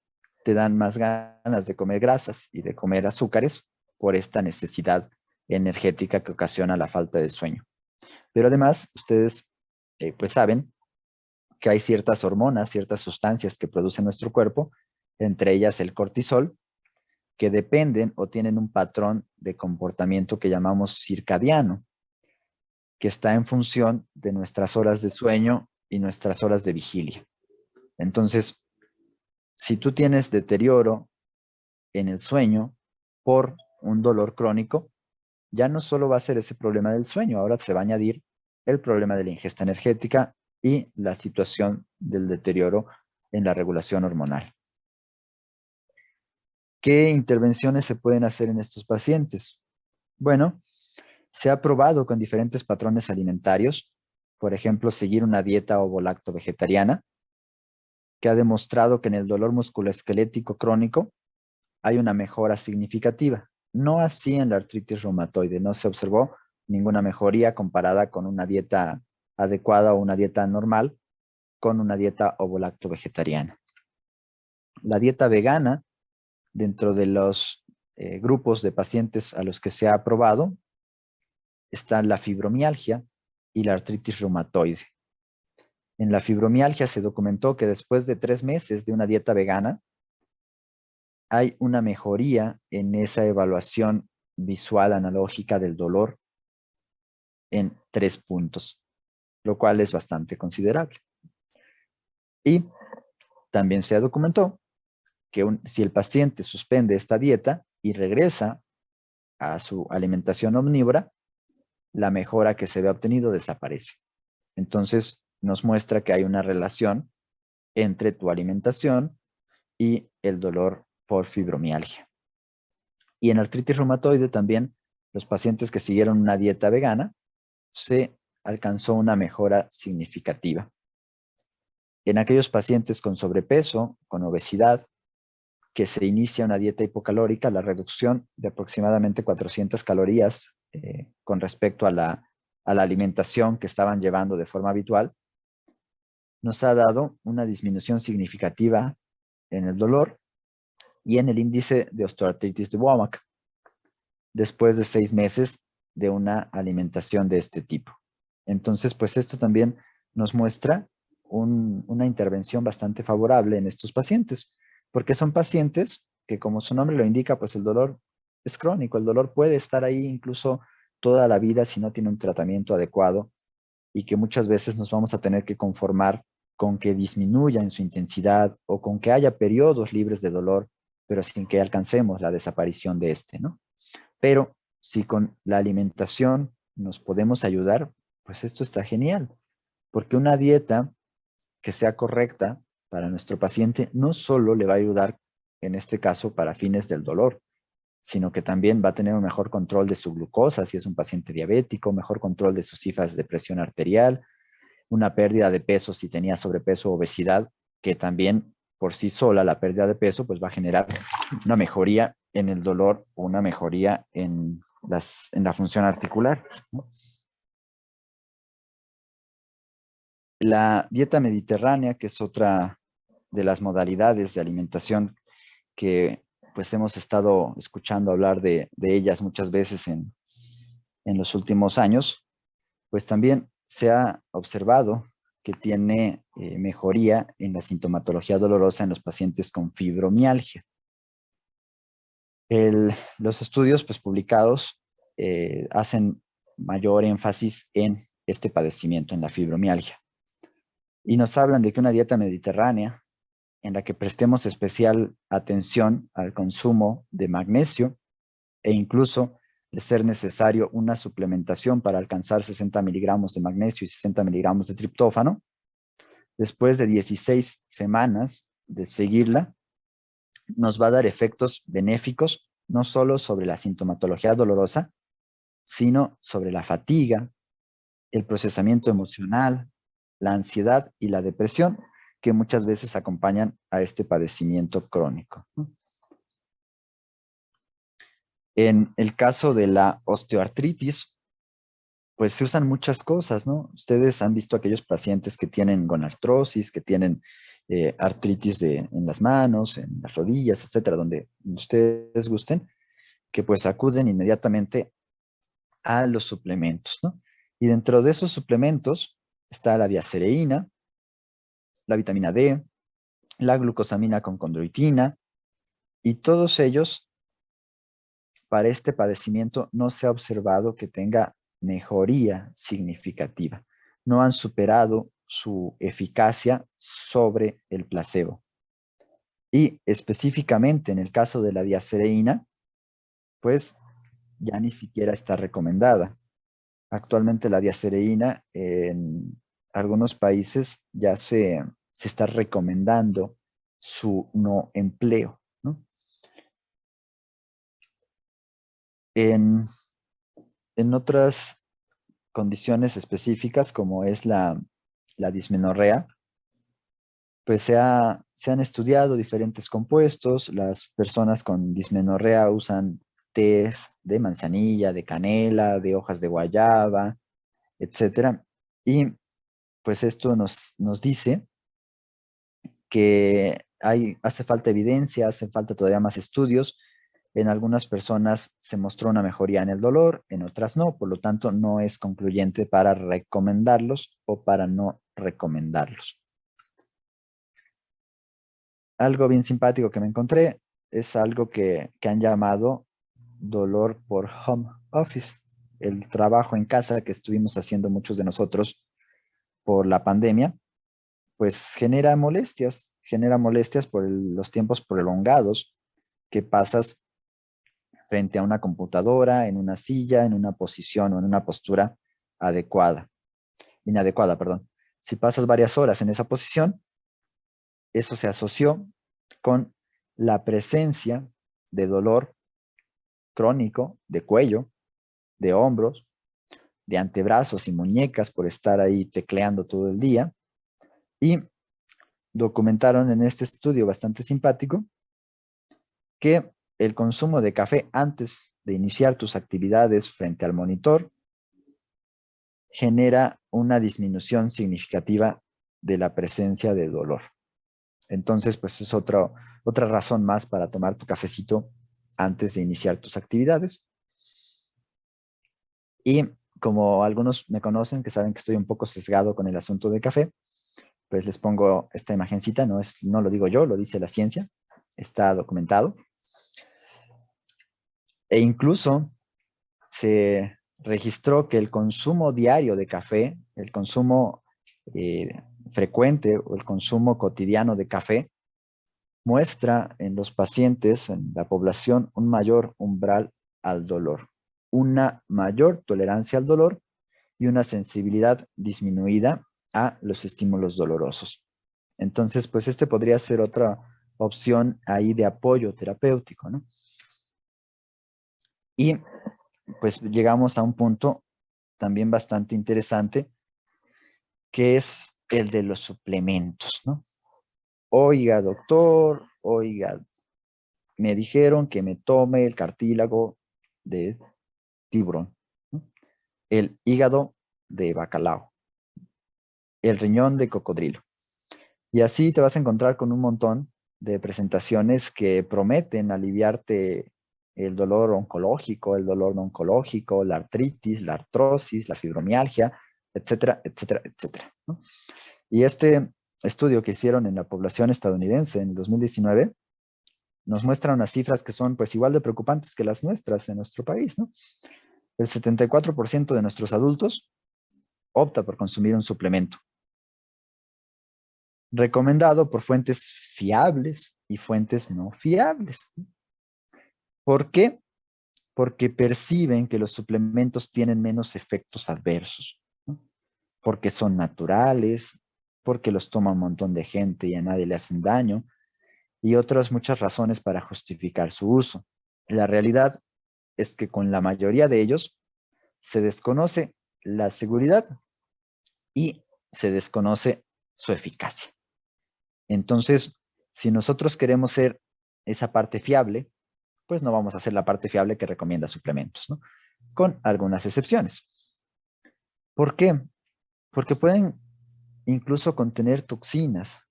te dan más ganas de comer grasas y de comer azúcares por esta necesidad energética que ocasiona la falta de sueño. Pero además, ustedes pues saben que hay ciertas hormonas, ciertas sustancias que produce nuestro cuerpo, entre ellas el cortisol, que dependen o tienen un patrón de comportamiento que llamamos circadiano, que está en función de nuestras horas de sueño y nuestras horas de vigilia. Entonces, si tú tienes deterioro en el sueño por un dolor crónico, ya no solo va a ser ese problema del sueño, ahora se va a añadir el problema de la ingesta energética y la situación del deterioro en la regulación hormonal. ¿Qué intervenciones se pueden hacer en estos pacientes? Bueno, se ha probado con diferentes patrones alimentarios, por ejemplo, seguir una dieta ovo-lacto-vegetariana, que ha demostrado que en el dolor musculoesquelético crónico hay una mejora significativa. No así en la artritis reumatoide, no se observó ninguna mejoría comparada con una dieta adecuada o una dieta normal con una dieta ovo-lacto-vegetariana. La dieta vegana, dentro de los grupos de pacientes a los que se ha aprobado, está la fibromialgia y la artritis reumatoide. En la fibromialgia se documentó que después de 3 meses de una dieta vegana, hay una mejoría en esa evaluación visual analógica del dolor en 3 puntos, lo cual es bastante considerable. Y también se documentó que si el paciente suspende esta dieta y regresa a su alimentación omnívora, la mejora que se ve obtenido desaparece. Entonces, nos muestra que hay una relación entre tu alimentación y el dolor por fibromialgia. Y en artritis reumatoide también, los pacientes que siguieron una dieta vegana, se alcanzó una mejora significativa. En aquellos pacientes con sobrepeso, con obesidad, que se inicia una dieta hipocalórica, la reducción de aproximadamente 400 calorías con respecto a la alimentación que estaban llevando de forma habitual, nos ha dado una disminución significativa en el dolor y en el índice de osteoartritis de Womack, después de 6 meses de una alimentación de este tipo. Entonces, pues esto también nos muestra una intervención bastante favorable en estos pacientes, porque son pacientes que, como su nombre lo indica, pues el dolor es crónico, el dolor puede estar ahí incluso toda la vida si no tiene un tratamiento adecuado, y que muchas veces nos vamos a tener que conformar con que disminuya en su intensidad o con que haya periodos libres de dolor, pero sin que alcancemos la desaparición de este, ¿no? Pero si con la alimentación nos podemos ayudar, pues esto está genial, porque una dieta que sea correcta para nuestro paciente no solo le va a ayudar, en este caso, para fines del dolor, sino que también va a tener un mejor control de su glucosa, si es un paciente diabético, mejor control de sus cifras de presión arterial, una pérdida de peso si tenía sobrepeso o obesidad, que también por sí sola la pérdida de peso pues va a generar una mejoría en el dolor o una mejoría en la función articular, ¿no? La dieta mediterránea, que es otra de las modalidades de alimentación que pues hemos estado escuchando hablar de ellas muchas veces en los últimos años, pues también se ha observado que tiene mejoría en la sintomatología dolorosa en los pacientes con fibromialgia. Los estudios pues, publicados hacen mayor énfasis en este padecimiento, en la fibromialgia. Y nos hablan de que una dieta mediterránea en la que prestemos especial atención al consumo de magnesio e incluso de ser necesario una suplementación para alcanzar 60 miligramos de magnesio y 60 miligramos de triptófano, después de 16 semanas de seguirla, nos va a dar efectos benéficos, no solo sobre la sintomatología dolorosa, sino sobre la fatiga, el procesamiento emocional, la ansiedad y la depresión, que muchas veces acompañan a este padecimiento crónico. En el caso de la osteoartritis, pues se usan muchas cosas, ¿no? Ustedes han visto aquellos pacientes que tienen gonartrosis, que tienen artritis en las manos, en las rodillas, etcétera, donde ustedes gusten, que pues acuden inmediatamente a los suplementos, ¿no? Y dentro de esos suplementos está la diacereína, la vitamina D, la glucosamina con condroitina, y todos ellos, para este padecimiento, no se ha observado que tenga mejoría significativa. No han superado su eficacia sobre el placebo. Y específicamente en el caso de la diacereína, pues ya ni siquiera está recomendada. Actualmente la diacereína en algunos países ya se está recomendando su no empleo, ¿no? En, en otras condiciones específicas, como es la dismenorrea, pues se han estudiado diferentes compuestos. Las personas con dismenorrea usan tés de manzanilla, de canela, de hojas de guayaba, etcétera. Y pues esto nos dice que hace falta evidencia, hace falta todavía más estudios. En algunas personas se mostró una mejoría en el dolor, en otras no, por lo tanto no es concluyente para recomendarlos o para no recomendarlos. Algo bien simpático que me encontré es algo que han llamado dolor por home office, el trabajo en casa que estuvimos haciendo muchos de nosotros por la pandemia, pues genera molestias por los tiempos prolongados que pasas frente a una computadora, en una silla, en una posición o en una postura inadecuada, perdón. Si pasas varias horas en esa posición, eso se asoció con la presencia de dolor crónico de cuello, de hombros, de antebrazos y muñecas por estar ahí tecleando todo el día. Y documentaron en este estudio bastante simpático que el consumo de café antes de iniciar tus actividades frente al monitor genera una disminución significativa de la presencia de dolor. Entonces, pues es otra razón más para tomar tu cafecito antes de iniciar tus actividades. Y como algunos me conocen, que saben que estoy un poco sesgado con el asunto de café, pues les pongo esta imagencita, no lo digo yo, lo dice la ciencia, está documentado. E incluso se registró que el consumo diario de café, el consumo frecuente o el consumo cotidiano de café, muestra en los pacientes, en la población, un mayor umbral al dolor, una mayor tolerancia al dolor y una sensibilidad disminuida a los estímulos dolorosos. Entonces, pues este podría ser otra opción ahí de apoyo terapéutico, ¿no? Y pues llegamos a un punto también bastante interesante, que es el de los suplementos, ¿no? Oiga, doctor, oiga, me dijeron que me tome el cartílago de tiburón, ¿no? El hígado de bacalao, el riñón de cocodrilo. Y así te vas a encontrar con un montón de presentaciones que prometen aliviarte el dolor oncológico, el dolor no oncológico, la artritis, la artrosis, la fibromialgia, etcétera, etcétera, etcétera, ¿no? Y este estudio que hicieron en la población estadounidense en el 2019 nos muestra unas cifras que son pues igual de preocupantes que las nuestras en nuestro país, ¿no? El 74% de nuestros adultos opta por consumir un suplemento recomendado por fuentes fiables y fuentes no fiables. ¿Por qué? Porque perciben que los suplementos tienen menos efectos adversos, ¿no? Porque son naturales, porque los toma un montón de gente y a nadie le hacen daño, y otras muchas razones para justificar su uso. La realidad es que con la mayoría de ellos se desconoce la seguridad y se desconoce su eficacia. Entonces, si nosotros queremos ser esa parte fiable, pues no vamos a hacer la parte fiable que recomienda suplementos, ¿no? Con algunas excepciones. ¿Por qué? Porque pueden incluso contener toxinas,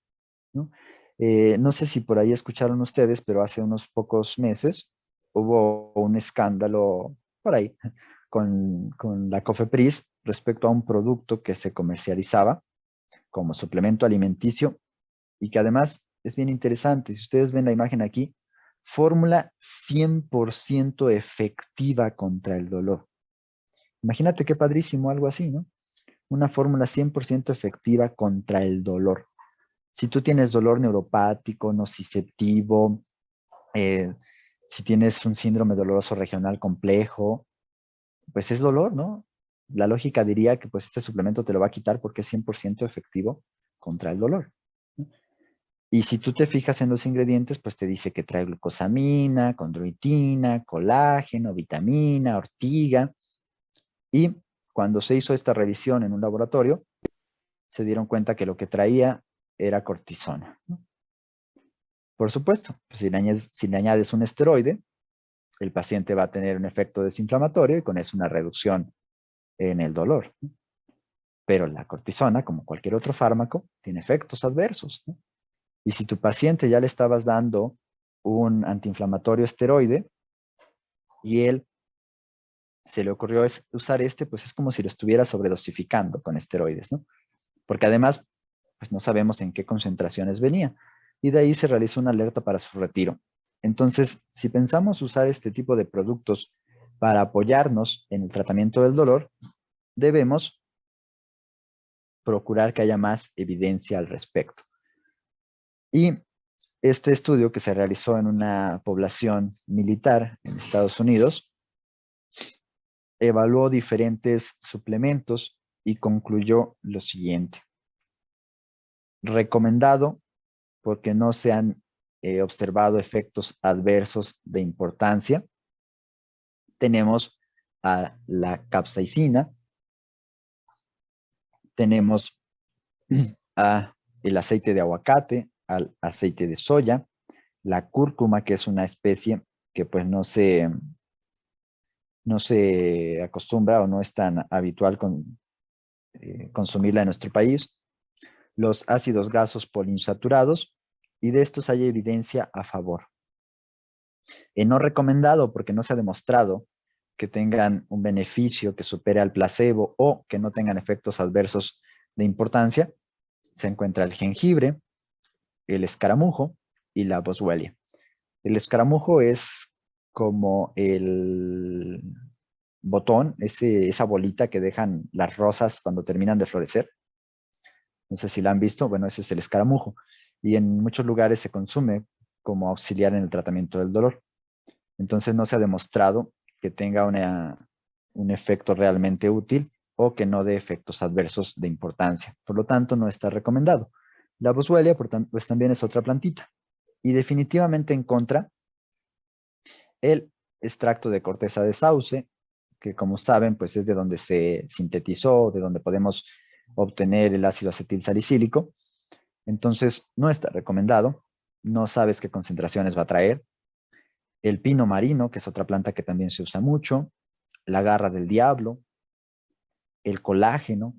¿no? No sé si por ahí escucharon ustedes, pero hace unos pocos meses hubo un escándalo por ahí con la COFEPRIS respecto a un producto que se comercializaba como suplemento alimenticio y que además es bien interesante. Si ustedes ven la imagen aquí, fórmula 100% efectiva contra el dolor. Imagínate qué padrísimo algo así, ¿no? Una fórmula 100% efectiva contra el dolor. Si tú tienes dolor neuropático, nociceptivo, eh, Si tienes un síndrome doloroso regional complejo, pues es dolor, ¿no? La lógica diría que pues este suplemento te lo va a quitar porque es 100% efectivo contra el dolor. Y si tú te fijas en los ingredientes, pues te dice que trae glucosamina, condroitina, colágeno, vitamina, ortiga. Y cuando se hizo esta revisión en un laboratorio, se dieron cuenta que lo que traía era cortisona, ¿no? Por supuesto, pues si le añades un esteroide, el paciente va a tener un efecto desinflamatorio y con eso una reducción en el dolor, ¿no? Pero la cortisona, como cualquier otro fármaco, tiene efectos adversos, ¿no? Y si tu paciente ya le estabas dando un antiinflamatorio esteroide y él se le ocurrió usar este, pues es como si lo estuviera sobredosificando con esteroides, ¿no? Porque además, pues no sabemos en qué concentraciones venía. Y de ahí se realizó una alerta para su retiro. Entonces, si pensamos usar este tipo de productos para apoyarnos en el tratamiento del dolor, debemos procurar que haya más evidencia al respecto. Y este estudio que se realizó en una población militar en Estados Unidos evaluó diferentes suplementos y concluyó lo siguiente. Recomendado porque no se han observado efectos adversos de importancia. Tenemos a la capsaicina, tenemos a el aceite de aguacate, al aceite de soya, la cúrcuma, que es una especie que pues no se acostumbra o no es tan habitual consumirla en nuestro país, los ácidos grasos poliinsaturados, y de estos hay evidencia a favor. No recomendado porque no se ha demostrado que tengan un beneficio que supere al placebo o que no tengan efectos adversos de importancia, se encuentra el jengibre, el escaramujo y la boswellia. El escaramujo es como el botón, esa bolita que dejan las rosas cuando terminan de florecer. No sé si la han visto, bueno, ese es el escaramujo. Y en muchos lugares se consume como auxiliar en el tratamiento del dolor. Entonces no se ha demostrado que tenga un efecto realmente útil o que no dé efectos adversos de importancia. Por lo tanto, no está recomendado. La boswellia, por tanto, pues también es otra plantita. Y definitivamente en contra, el extracto de corteza de sauce, que como saben, pues es de donde se sintetizó, de donde podemos obtener el ácido acetil salicílico. Entonces, no está recomendado. No sabes qué concentraciones va a traer. El pino marino, que es otra planta que también se usa mucho, la garra del diablo, el colágeno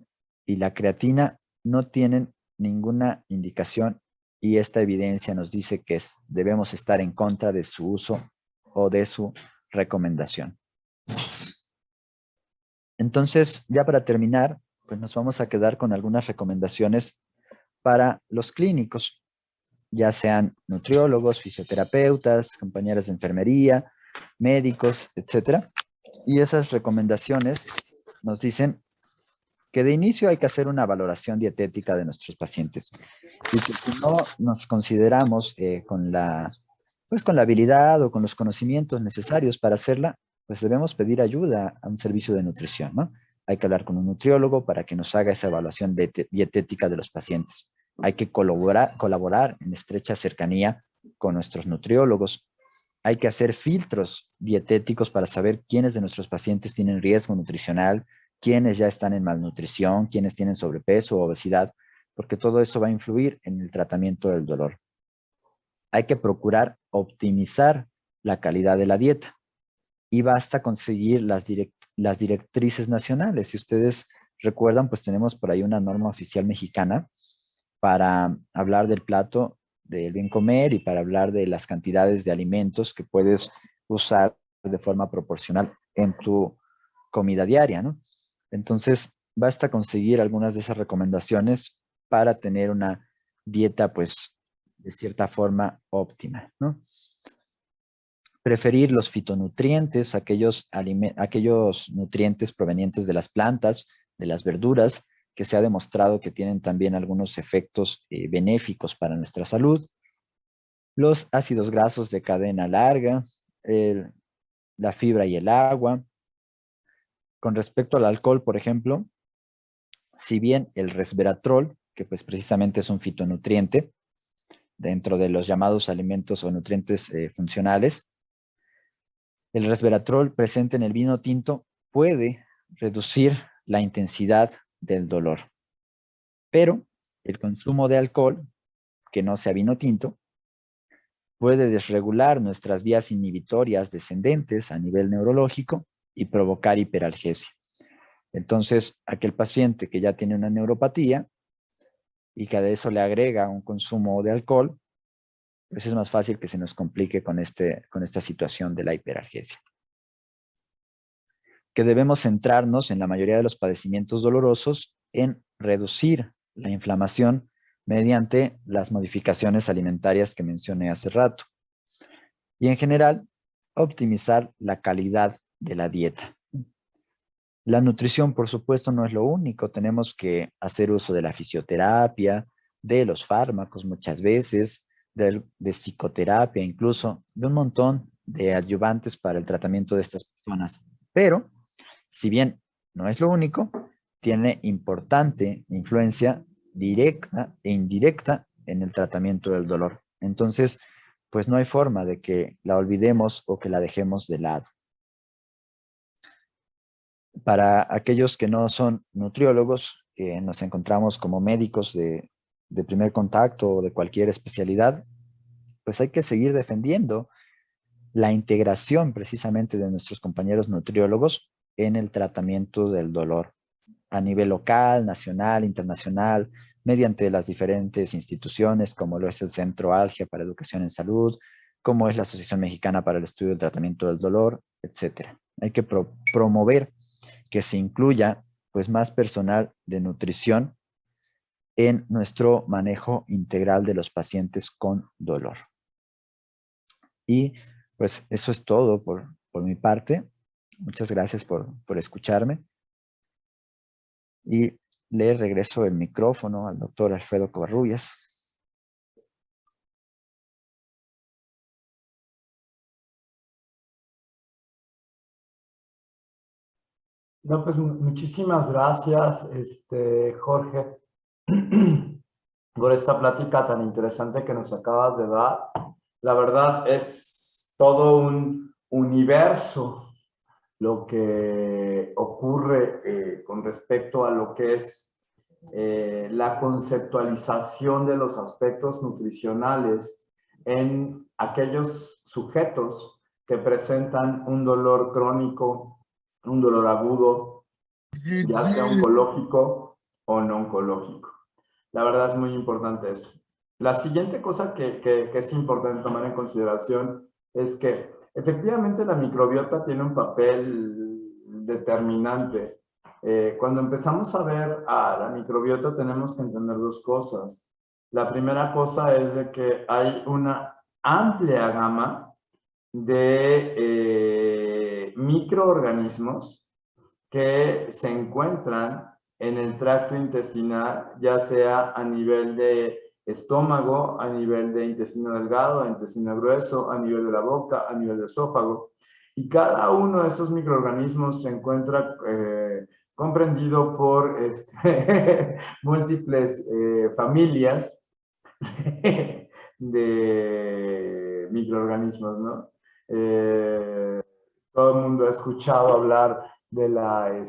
y la creatina no tienen ninguna indicación y esta evidencia nos dice que debemos estar en contra de su uso o de su recomendación. Entonces, ya para terminar, pues nos vamos a quedar con algunas recomendaciones para los clínicos, ya sean nutriólogos, fisioterapeutas, compañeras de enfermería, médicos, etcétera. Y esas recomendaciones nos dicen que de inicio hay que hacer una valoración dietética de nuestros pacientes y que si no nos consideramos pues con la habilidad o con los conocimientos necesarios para hacerla, pues debemos pedir ayuda a un servicio de nutrición, ¿no? Hay que hablar con un nutriólogo para que nos haga esa evaluación dietética de los pacientes. Hay que colaborar en estrecha cercanía con nuestros nutriólogos. Hay que hacer filtros dietéticos para saber quiénes de nuestros pacientes tienen riesgo nutricional, quiénes ya están en malnutrición, quiénes tienen sobrepeso o obesidad, porque todo eso va a influir en el tratamiento del dolor. Hay que procurar optimizar la calidad de la dieta y basta conseguir las directrices nacionales. Si ustedes recuerdan, pues tenemos por ahí una norma oficial mexicana para hablar del plato del bien comer y para hablar de las cantidades de alimentos que puedes usar de forma proporcional en tu comida diaria, ¿no? Entonces, basta conseguir algunas de esas recomendaciones para tener una dieta, pues, de cierta forma óptima, ¿no? Preferir los fitonutrientes, aquellos nutrientes provenientes de las plantas, de las verduras, que se ha demostrado que tienen también algunos efectos benéficos para nuestra salud. Los ácidos grasos de cadena larga, la fibra y el agua. Con respecto al alcohol, por ejemplo, si bien el resveratrol, que pues precisamente es un fitonutriente dentro de los llamados alimentos o nutrientes funcionales, el resveratrol presente en el vino tinto puede reducir la intensidad del dolor. Pero el consumo de alcohol, que no sea vino tinto, puede desregular nuestras vías inhibitorias descendentes a nivel neurológico y provocar hiperalgesia. Entonces, aquel paciente que ya tiene una neuropatía y que a eso le agrega un consumo de alcohol, pues es más fácil que se nos complique con esta situación de la hiperalgesia. Que debemos centrarnos en la mayoría de los padecimientos dolorosos en reducir la inflamación mediante las modificaciones alimentarias que mencioné hace rato. Y en general, optimizar la calidad de la dieta. La nutrición, por supuesto, no es lo único. Tenemos que hacer uso de la fisioterapia, de los fármacos muchas veces, de psicoterapia, incluso de un montón de adyuvantes para el tratamiento de estas personas. Pero, si bien no es lo único, tiene importante influencia directa e indirecta en el tratamiento del dolor. Entonces, pues no hay forma de que la olvidemos o que la dejemos de lado. Para aquellos que no son nutriólogos, que nos encontramos como médicos de primer contacto o de cualquier especialidad, pues hay que seguir defendiendo la integración precisamente de nuestros compañeros nutriólogos en el tratamiento del dolor a nivel local, nacional, internacional, mediante las diferentes instituciones como lo es el Centro Algia para Educación en Salud, como es la Asociación Mexicana para el Estudio del Tratamiento del Dolor, etc. Hay que promover que se incluya pues más personal de nutrición en nuestro manejo integral de los pacientes con dolor. Y pues eso es todo por mi parte. Muchas gracias por escucharme. Y le regreso el micrófono al doctor Alfredo Covarrubias. No, pues muchísimas gracias, Jorge, por esta plática tan interesante que nos acabas de dar. La verdad es todo un universo lo que ocurre con respecto a lo que es la conceptualización de los aspectos nutricionales en aquellos sujetos que presentan un dolor crónico, un dolor agudo, ya sea oncológico o no oncológico. La verdad es muy importante eso. La siguiente cosa que es importante tomar en consideración es que efectivamente la microbiota tiene un papel determinante. Cuando empezamos a ver a la microbiota tenemos que entender dos cosas. La primera cosa es de que hay una amplia gama de microorganismos que se encuentran en el tracto intestinal, ya sea a nivel de estómago, a nivel de intestino delgado, intestino grueso, a nivel de la boca, a nivel de esófago. Y cada uno de esos microorganismos se encuentra comprendido por múltiples familias de microorganismos, ¿no? Todo el mundo ha escuchado hablar de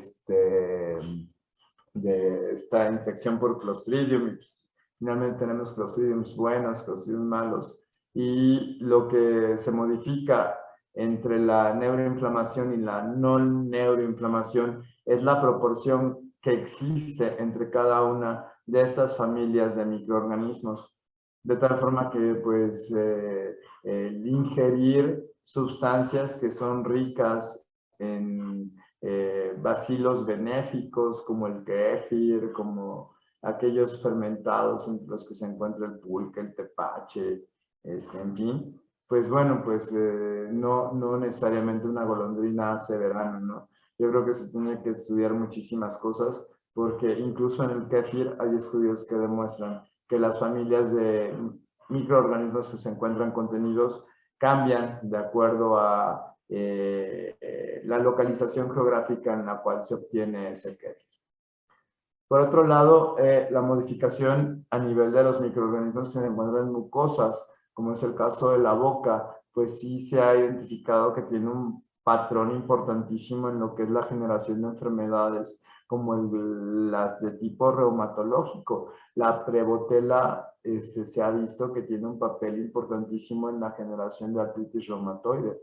esta infección por Clostridium. Y pues, finalmente tenemos Clostridium buenos, Clostridium malos. Y lo que se modifica entre la neuroinflamación y la no neuroinflamación es la proporción que existe entre cada una de estas familias de microorganismos. De tal forma que pues el ingerir sustancias que son ricas en bacilos benéficos como el kéfir, como aquellos fermentados entre los que se encuentra el pulque, el tepache, en fin, pues bueno, pues no necesariamente una golondrina hace verano, ¿no? Yo creo que se tiene que estudiar muchísimas cosas porque incluso en el kéfir hay estudios que demuestran que las familias de microorganismos que se encuentran contenidos cambian de acuerdo a la localización geográfica en la cual se obtiene ese kéfir. Por otro lado, la modificación a nivel de los microorganismos que se encuentran en mucosas, como es el caso de la boca, pues sí se ha identificado que tiene un patrón importantísimo en lo que es la generación de enfermedades como las de tipo reumatológico. La Prevotella se ha visto que tiene un papel importantísimo en la generación de artritis reumatoide.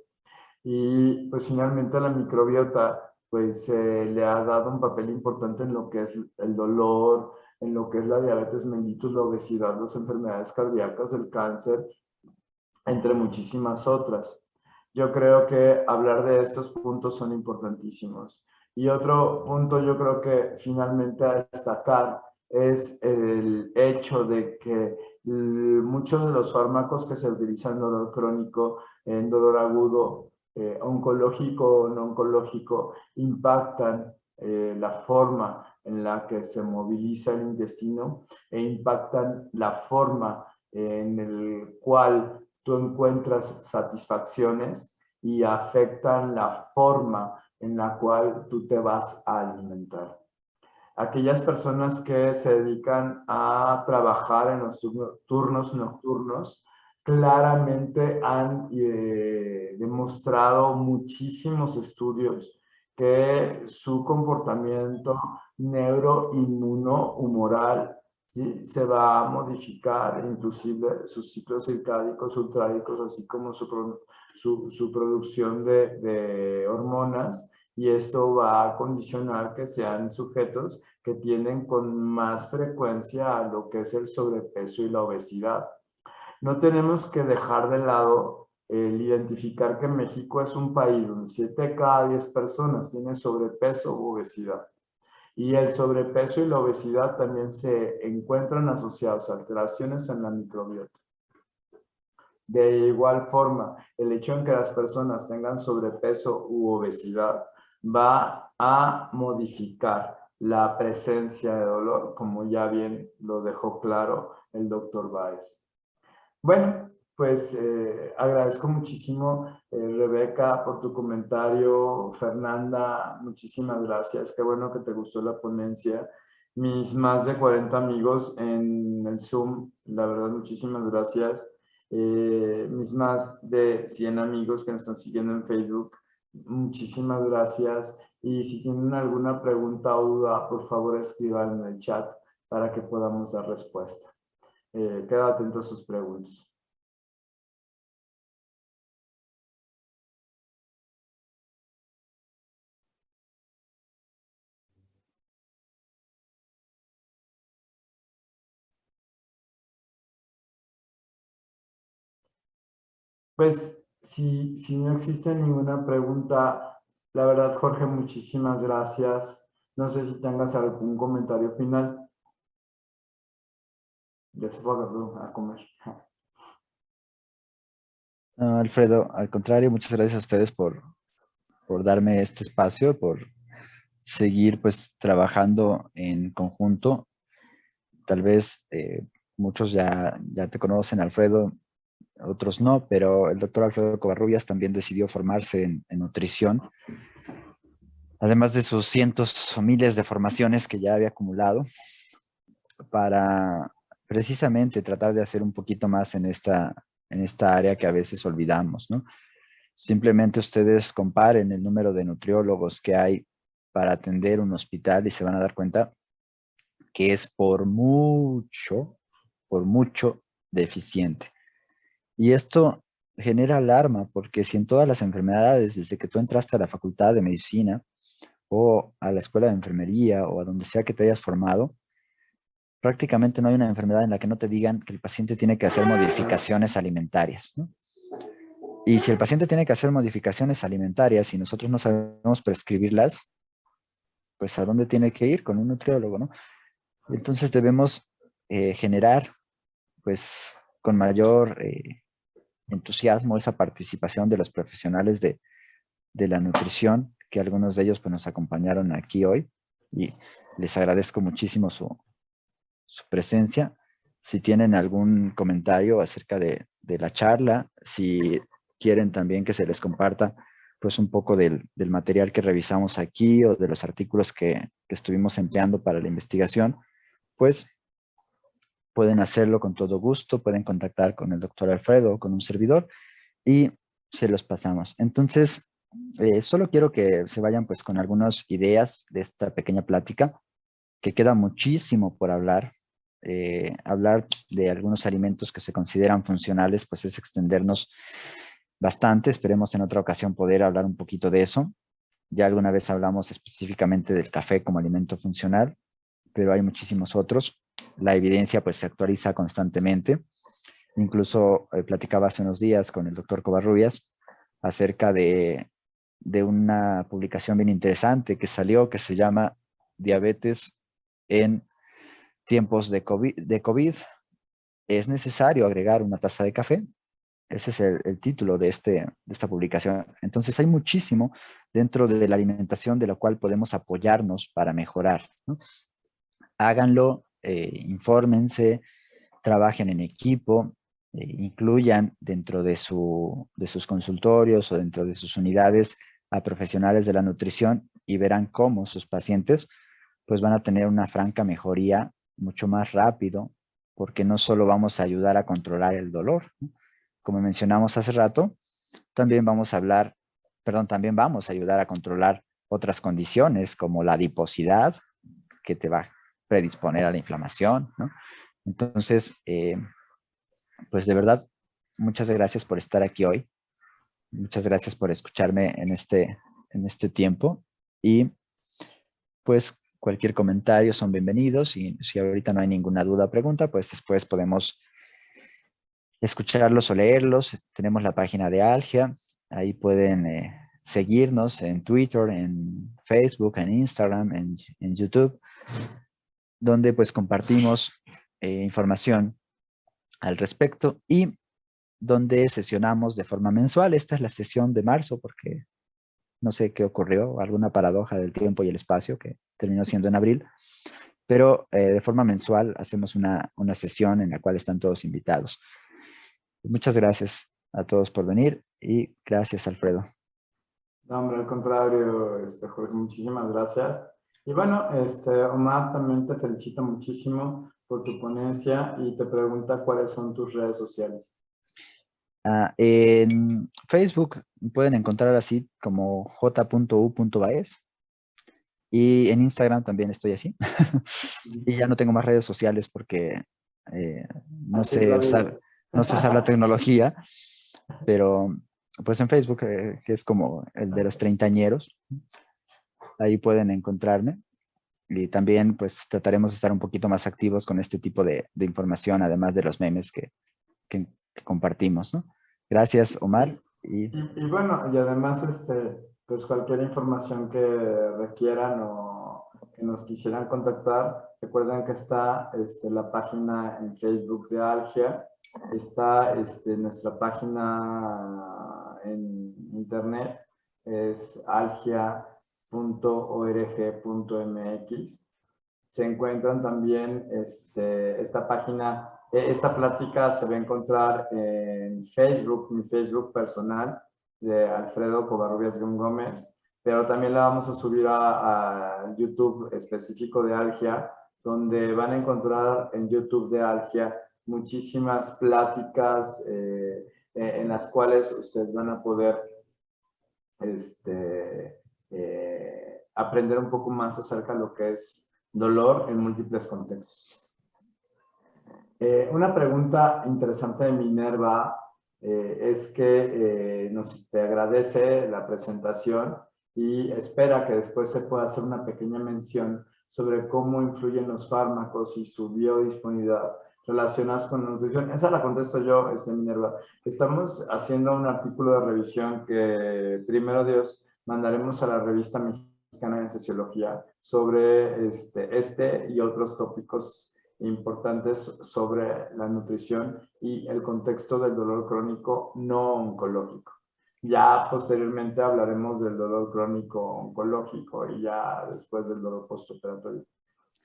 Y pues finalmente la microbiota pues le ha dado un papel importante en lo que es el dolor, en lo que es la diabetes mellitus, la obesidad, las enfermedades cardíacas, el cáncer, entre muchísimas otras. Yo creo que hablar de estos puntos son importantísimos. Y otro punto yo creo que finalmente a destacar es el hecho de que muchos de los fármacos que se utilizan en dolor crónico, en dolor agudo, oncológico o no oncológico, impactan la forma en la que se moviliza el intestino e impactan la forma en el cual tú encuentras satisfacciones y afectan la forma en la cual tú te vas a alimentar. Aquellas personas que se dedican a trabajar en los turnos nocturnos claramente han demostrado muchísimos estudios que su comportamiento neuroinmunohumoral, ¿sí?, se va a modificar, inclusive sus ciclos circádicos, ultrádicos, así como su producción de hormonas, y esto va a condicionar que sean sujetos que tienen con más frecuencia a lo que es el sobrepeso y la obesidad. No tenemos que dejar de lado el identificar que México es un país donde 7 de cada 10 personas tienen sobrepeso u obesidad. Y el sobrepeso y la obesidad también se encuentran asociados a alteraciones en la microbiota. De igual forma, el hecho en que las personas tengan sobrepeso u obesidad va a modificar la presencia de dolor, como ya bien lo dejó claro el doctor Báez. Bueno, pues agradezco muchísimo, Rebeca, por tu comentario. Fernanda, muchísimas gracias. Qué bueno que te gustó la ponencia. Mis más de 40 amigos en el Zoom, la verdad, muchísimas gracias. Mis más de 100 amigos que nos están siguiendo en Facebook, muchísimas gracias. Y si tienen alguna pregunta o duda, por favor escriban en el chat para que podamos dar respuesta. Quedo atento a sus preguntas. Pues si no existe ninguna pregunta, la verdad, Jorge, muchísimas gracias. No sé si tengas algún comentario final. Ya se fue a comer. No, Alfredo, al contrario, muchas gracias a ustedes por darme este espacio, por seguir pues trabajando en conjunto. Tal vez muchos ya te conocen, Alfredo, otros no, pero el doctor Alfredo Covarrubias también decidió formarse en nutrición, además de sus cientos o miles de formaciones que ya había acumulado, para precisamente tratar de hacer un poquito más en esta área que a veces olvidamos, ¿no? Simplemente ustedes comparen el número de nutriólogos que hay para atender un hospital y se van a dar cuenta que es por mucho deficiente. Y esto genera alarma porque si en todas las enfermedades, desde que tú entraste a la facultad de medicina o a la escuela de enfermería o a donde sea que te hayas formado, prácticamente no hay una enfermedad en la que no te digan que el paciente tiene que hacer modificaciones alimentarias, ¿no? Y si el paciente tiene que hacer modificaciones alimentarias y nosotros no sabemos prescribirlas, pues ¿a dónde tiene que ir? Con un nutriólogo, ¿no? Entonces debemos generar, pues, con mayor entusiasmo esa participación de los profesionales de la nutrición, que algunos de ellos pues, nos acompañaron aquí hoy, y les agradezco muchísimo su presencia. Si tienen algún comentario acerca de la charla, si quieren también que se les comparta pues un poco del material que revisamos aquí o de los artículos que estuvimos empleando para la investigación, pues pueden hacerlo con todo gusto, pueden contactar con el doctor Alfredo o con un servidor y se los pasamos. Entonces, solo quiero que se vayan pues con algunas ideas de esta pequeña plática, que queda muchísimo por hablar. Hablar de algunos alimentos que se consideran funcionales, pues es extendernos bastante. Esperemos en otra ocasión poder hablar un poquito de eso. Ya alguna vez hablamos específicamente del café como alimento funcional, pero hay muchísimos otros. La evidencia pues se actualiza constantemente. Incluso platicaba hace unos días con el doctor Covarrubias acerca de una publicación bien interesante que salió, que se llama Diabetes en tiempos de COVID. ¿Es necesario agregar una taza de café? Ese es el título de esta publicación. Entonces hay muchísimo dentro de la alimentación de lo cual podemos apoyarnos para mejorar, ¿no? Háganlo, infórmense, trabajen en equipo, incluyan dentro de sus consultorios o dentro de sus unidades a profesionales de la nutrición y verán cómo sus pacientes pues van a tener una franca mejoría mucho más rápido, porque no solo vamos a ayudar a controlar el dolor, ¿no? Como mencionamos hace rato, también vamos a hablar, perdón, también vamos a ayudar a controlar otras condiciones como la adiposidad, que te va a predisponer a la inflamación, ¿no? Entonces, pues de verdad, muchas gracias por estar aquí hoy. Muchas gracias por escucharme en este tiempo. Y pues cualquier comentario son bienvenidos. Y si ahorita no hay ninguna duda o pregunta, pues después podemos escucharlos o leerlos. Tenemos la página de Algia. Ahí pueden seguirnos en Twitter, en Facebook, en Instagram, en YouTube, donde pues compartimos información al respecto y donde sesionamos de forma mensual. Esta es la sesión de marzo porque no sé qué ocurrió, alguna paradoja del tiempo y el espacio que terminó siendo en abril, pero de forma mensual hacemos una sesión en la cual están todos invitados. Muchas gracias a todos por venir y gracias, Alfredo. No, hombre, al contrario, Jorge, muchísimas gracias. Y bueno, Omar, también te felicito muchísimo por tu ponencia y te pregunta cuáles son tus redes sociales. En Facebook pueden encontrar así como j.u.baez y en Instagram también estoy así. Y ya no tengo más redes sociales porque no Así es la sé vida. usar la tecnología, pero pues en Facebook, que es como el de los treintañeros, ahí pueden encontrarme. Y también pues trataremos de estar un poquito más activos con este tipo de información, además de los memes que compartimos, ¿no? Gracias, Omar. Y bueno, y además, pues cualquier información que requieran o que nos quisieran contactar, recuerden que está la página en Facebook de Algia, está nuestra página en internet, es algia.org.mx. Se encuentran también esta página, esta plática se va a encontrar en Facebook, mi Facebook personal de Alfredo Covarrubias Gómez, pero también la vamos a subir a YouTube específico de Algia, donde van a encontrar en YouTube de Algia muchísimas pláticas en las cuales ustedes van a poder aprender un poco más acerca de lo que es dolor en múltiples contextos. Una pregunta interesante de Minerva es que te agradece la presentación y espera que después se pueda hacer una pequeña mención sobre cómo influyen los fármacos y su biodisponibilidad relacionadas con la nutrición. Esa la contesto yo, Minerva. Estamos haciendo un artículo de revisión que, primero Dios, mandaremos a la revista Mexicana de Sociología sobre y otros tópicos importantes sobre la nutrición y el contexto del dolor crónico no oncológico. Ya posteriormente hablaremos del dolor crónico oncológico y ya después del dolor postoperatorio.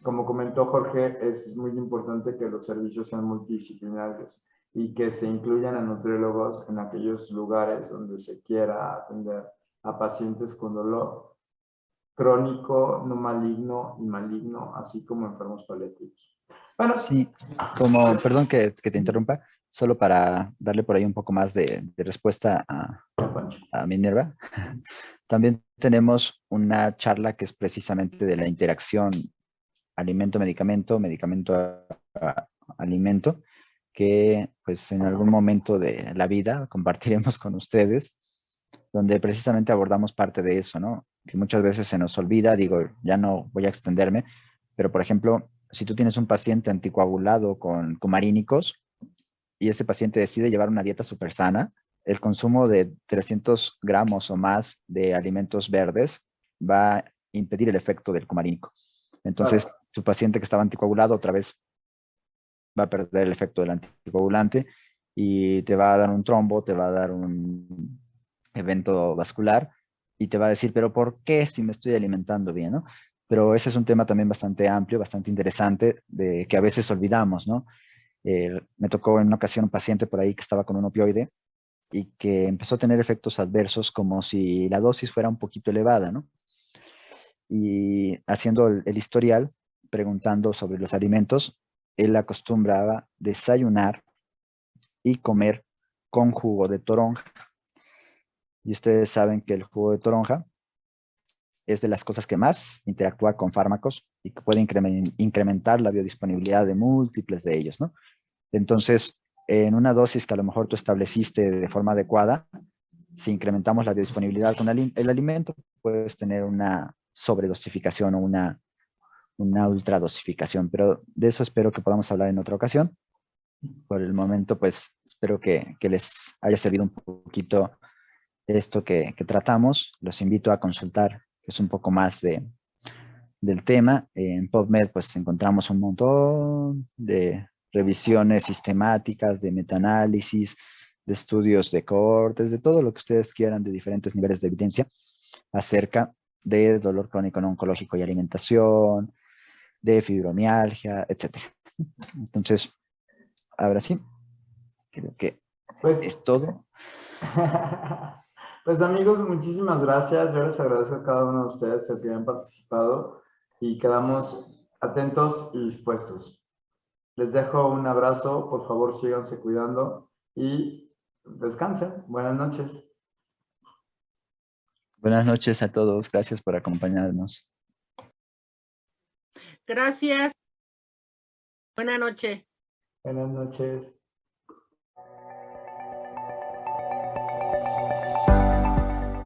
Como comentó Jorge, es muy importante que los servicios sean multidisciplinarios y que se incluyan a nutriólogos en aquellos lugares donde se quiera atender a pacientes con dolor crónico, no maligno y maligno, así como enfermos paliativos. Bueno, Sí, perdón que te interrumpa, solo para darle por ahí un poco más de respuesta a Minerva. También tenemos una charla que es precisamente de la interacción alimento-medicamento, medicamento-alimento, que pues en algún momento de la vida compartiremos con ustedes, donde precisamente abordamos parte de eso, ¿no? Que muchas veces se nos olvida, digo, ya no voy a extenderme, pero por ejemplo, si tú tienes un paciente anticoagulado con cumarínicos y ese paciente decide llevar una dieta súper sana, el consumo de 300 gramos o más de alimentos verdes va a impedir el efecto del cumarínico. Entonces, claro. tu paciente que estaba anticoagulado otra vez va a perder el efecto del anticoagulante y te va a dar un trombo, te va a dar un evento vascular y te va a decir, pero ¿por qué si me estoy alimentando bien, no? Pero ese es un tema también bastante amplio, bastante interesante, de que a veces olvidamos, ¿no? Me tocó en una ocasión un paciente por ahí que estaba con un opioide y que empezó a tener efectos adversos como si la dosis fuera un poquito elevada, ¿no? Y haciendo el historial, preguntando sobre los alimentos, él acostumbraba desayunar y comer con jugo de toronja. Y ustedes saben que el jugo de toronja es de las cosas que más interactúa con fármacos y que puede incrementar la biodisponibilidad de múltiples de ellos, ¿no? Entonces, en una dosis que a lo mejor tú estableciste de forma adecuada, si incrementamos la biodisponibilidad con el alimento, puedes tener una sobredosificación o una ultradosificación, pero de eso espero que podamos hablar en otra ocasión. Por el momento, pues espero que les haya servido un poquito esto que tratamos. Los invito a consultar, que es un poco más del tema. En PubMed, pues encontramos un montón de revisiones sistemáticas, de metaanálisis, de estudios de cohortes, de todo lo que ustedes quieran, de diferentes niveles de evidencia acerca de dolor crónico no oncológico y alimentación, de fibromialgia, etcétera. Entonces, ahora sí, creo que Pues, es todo. pues amigos, muchísimas gracias. Yo les agradezco a cada uno de ustedes el que hayan participado y quedamos atentos y dispuestos. Les dejo un abrazo, por favor síganse cuidando y descansen. Buenas noches. Buenas noches a todos. Gracias por acompañarnos. Gracias. Buenas noches. Buenas noches.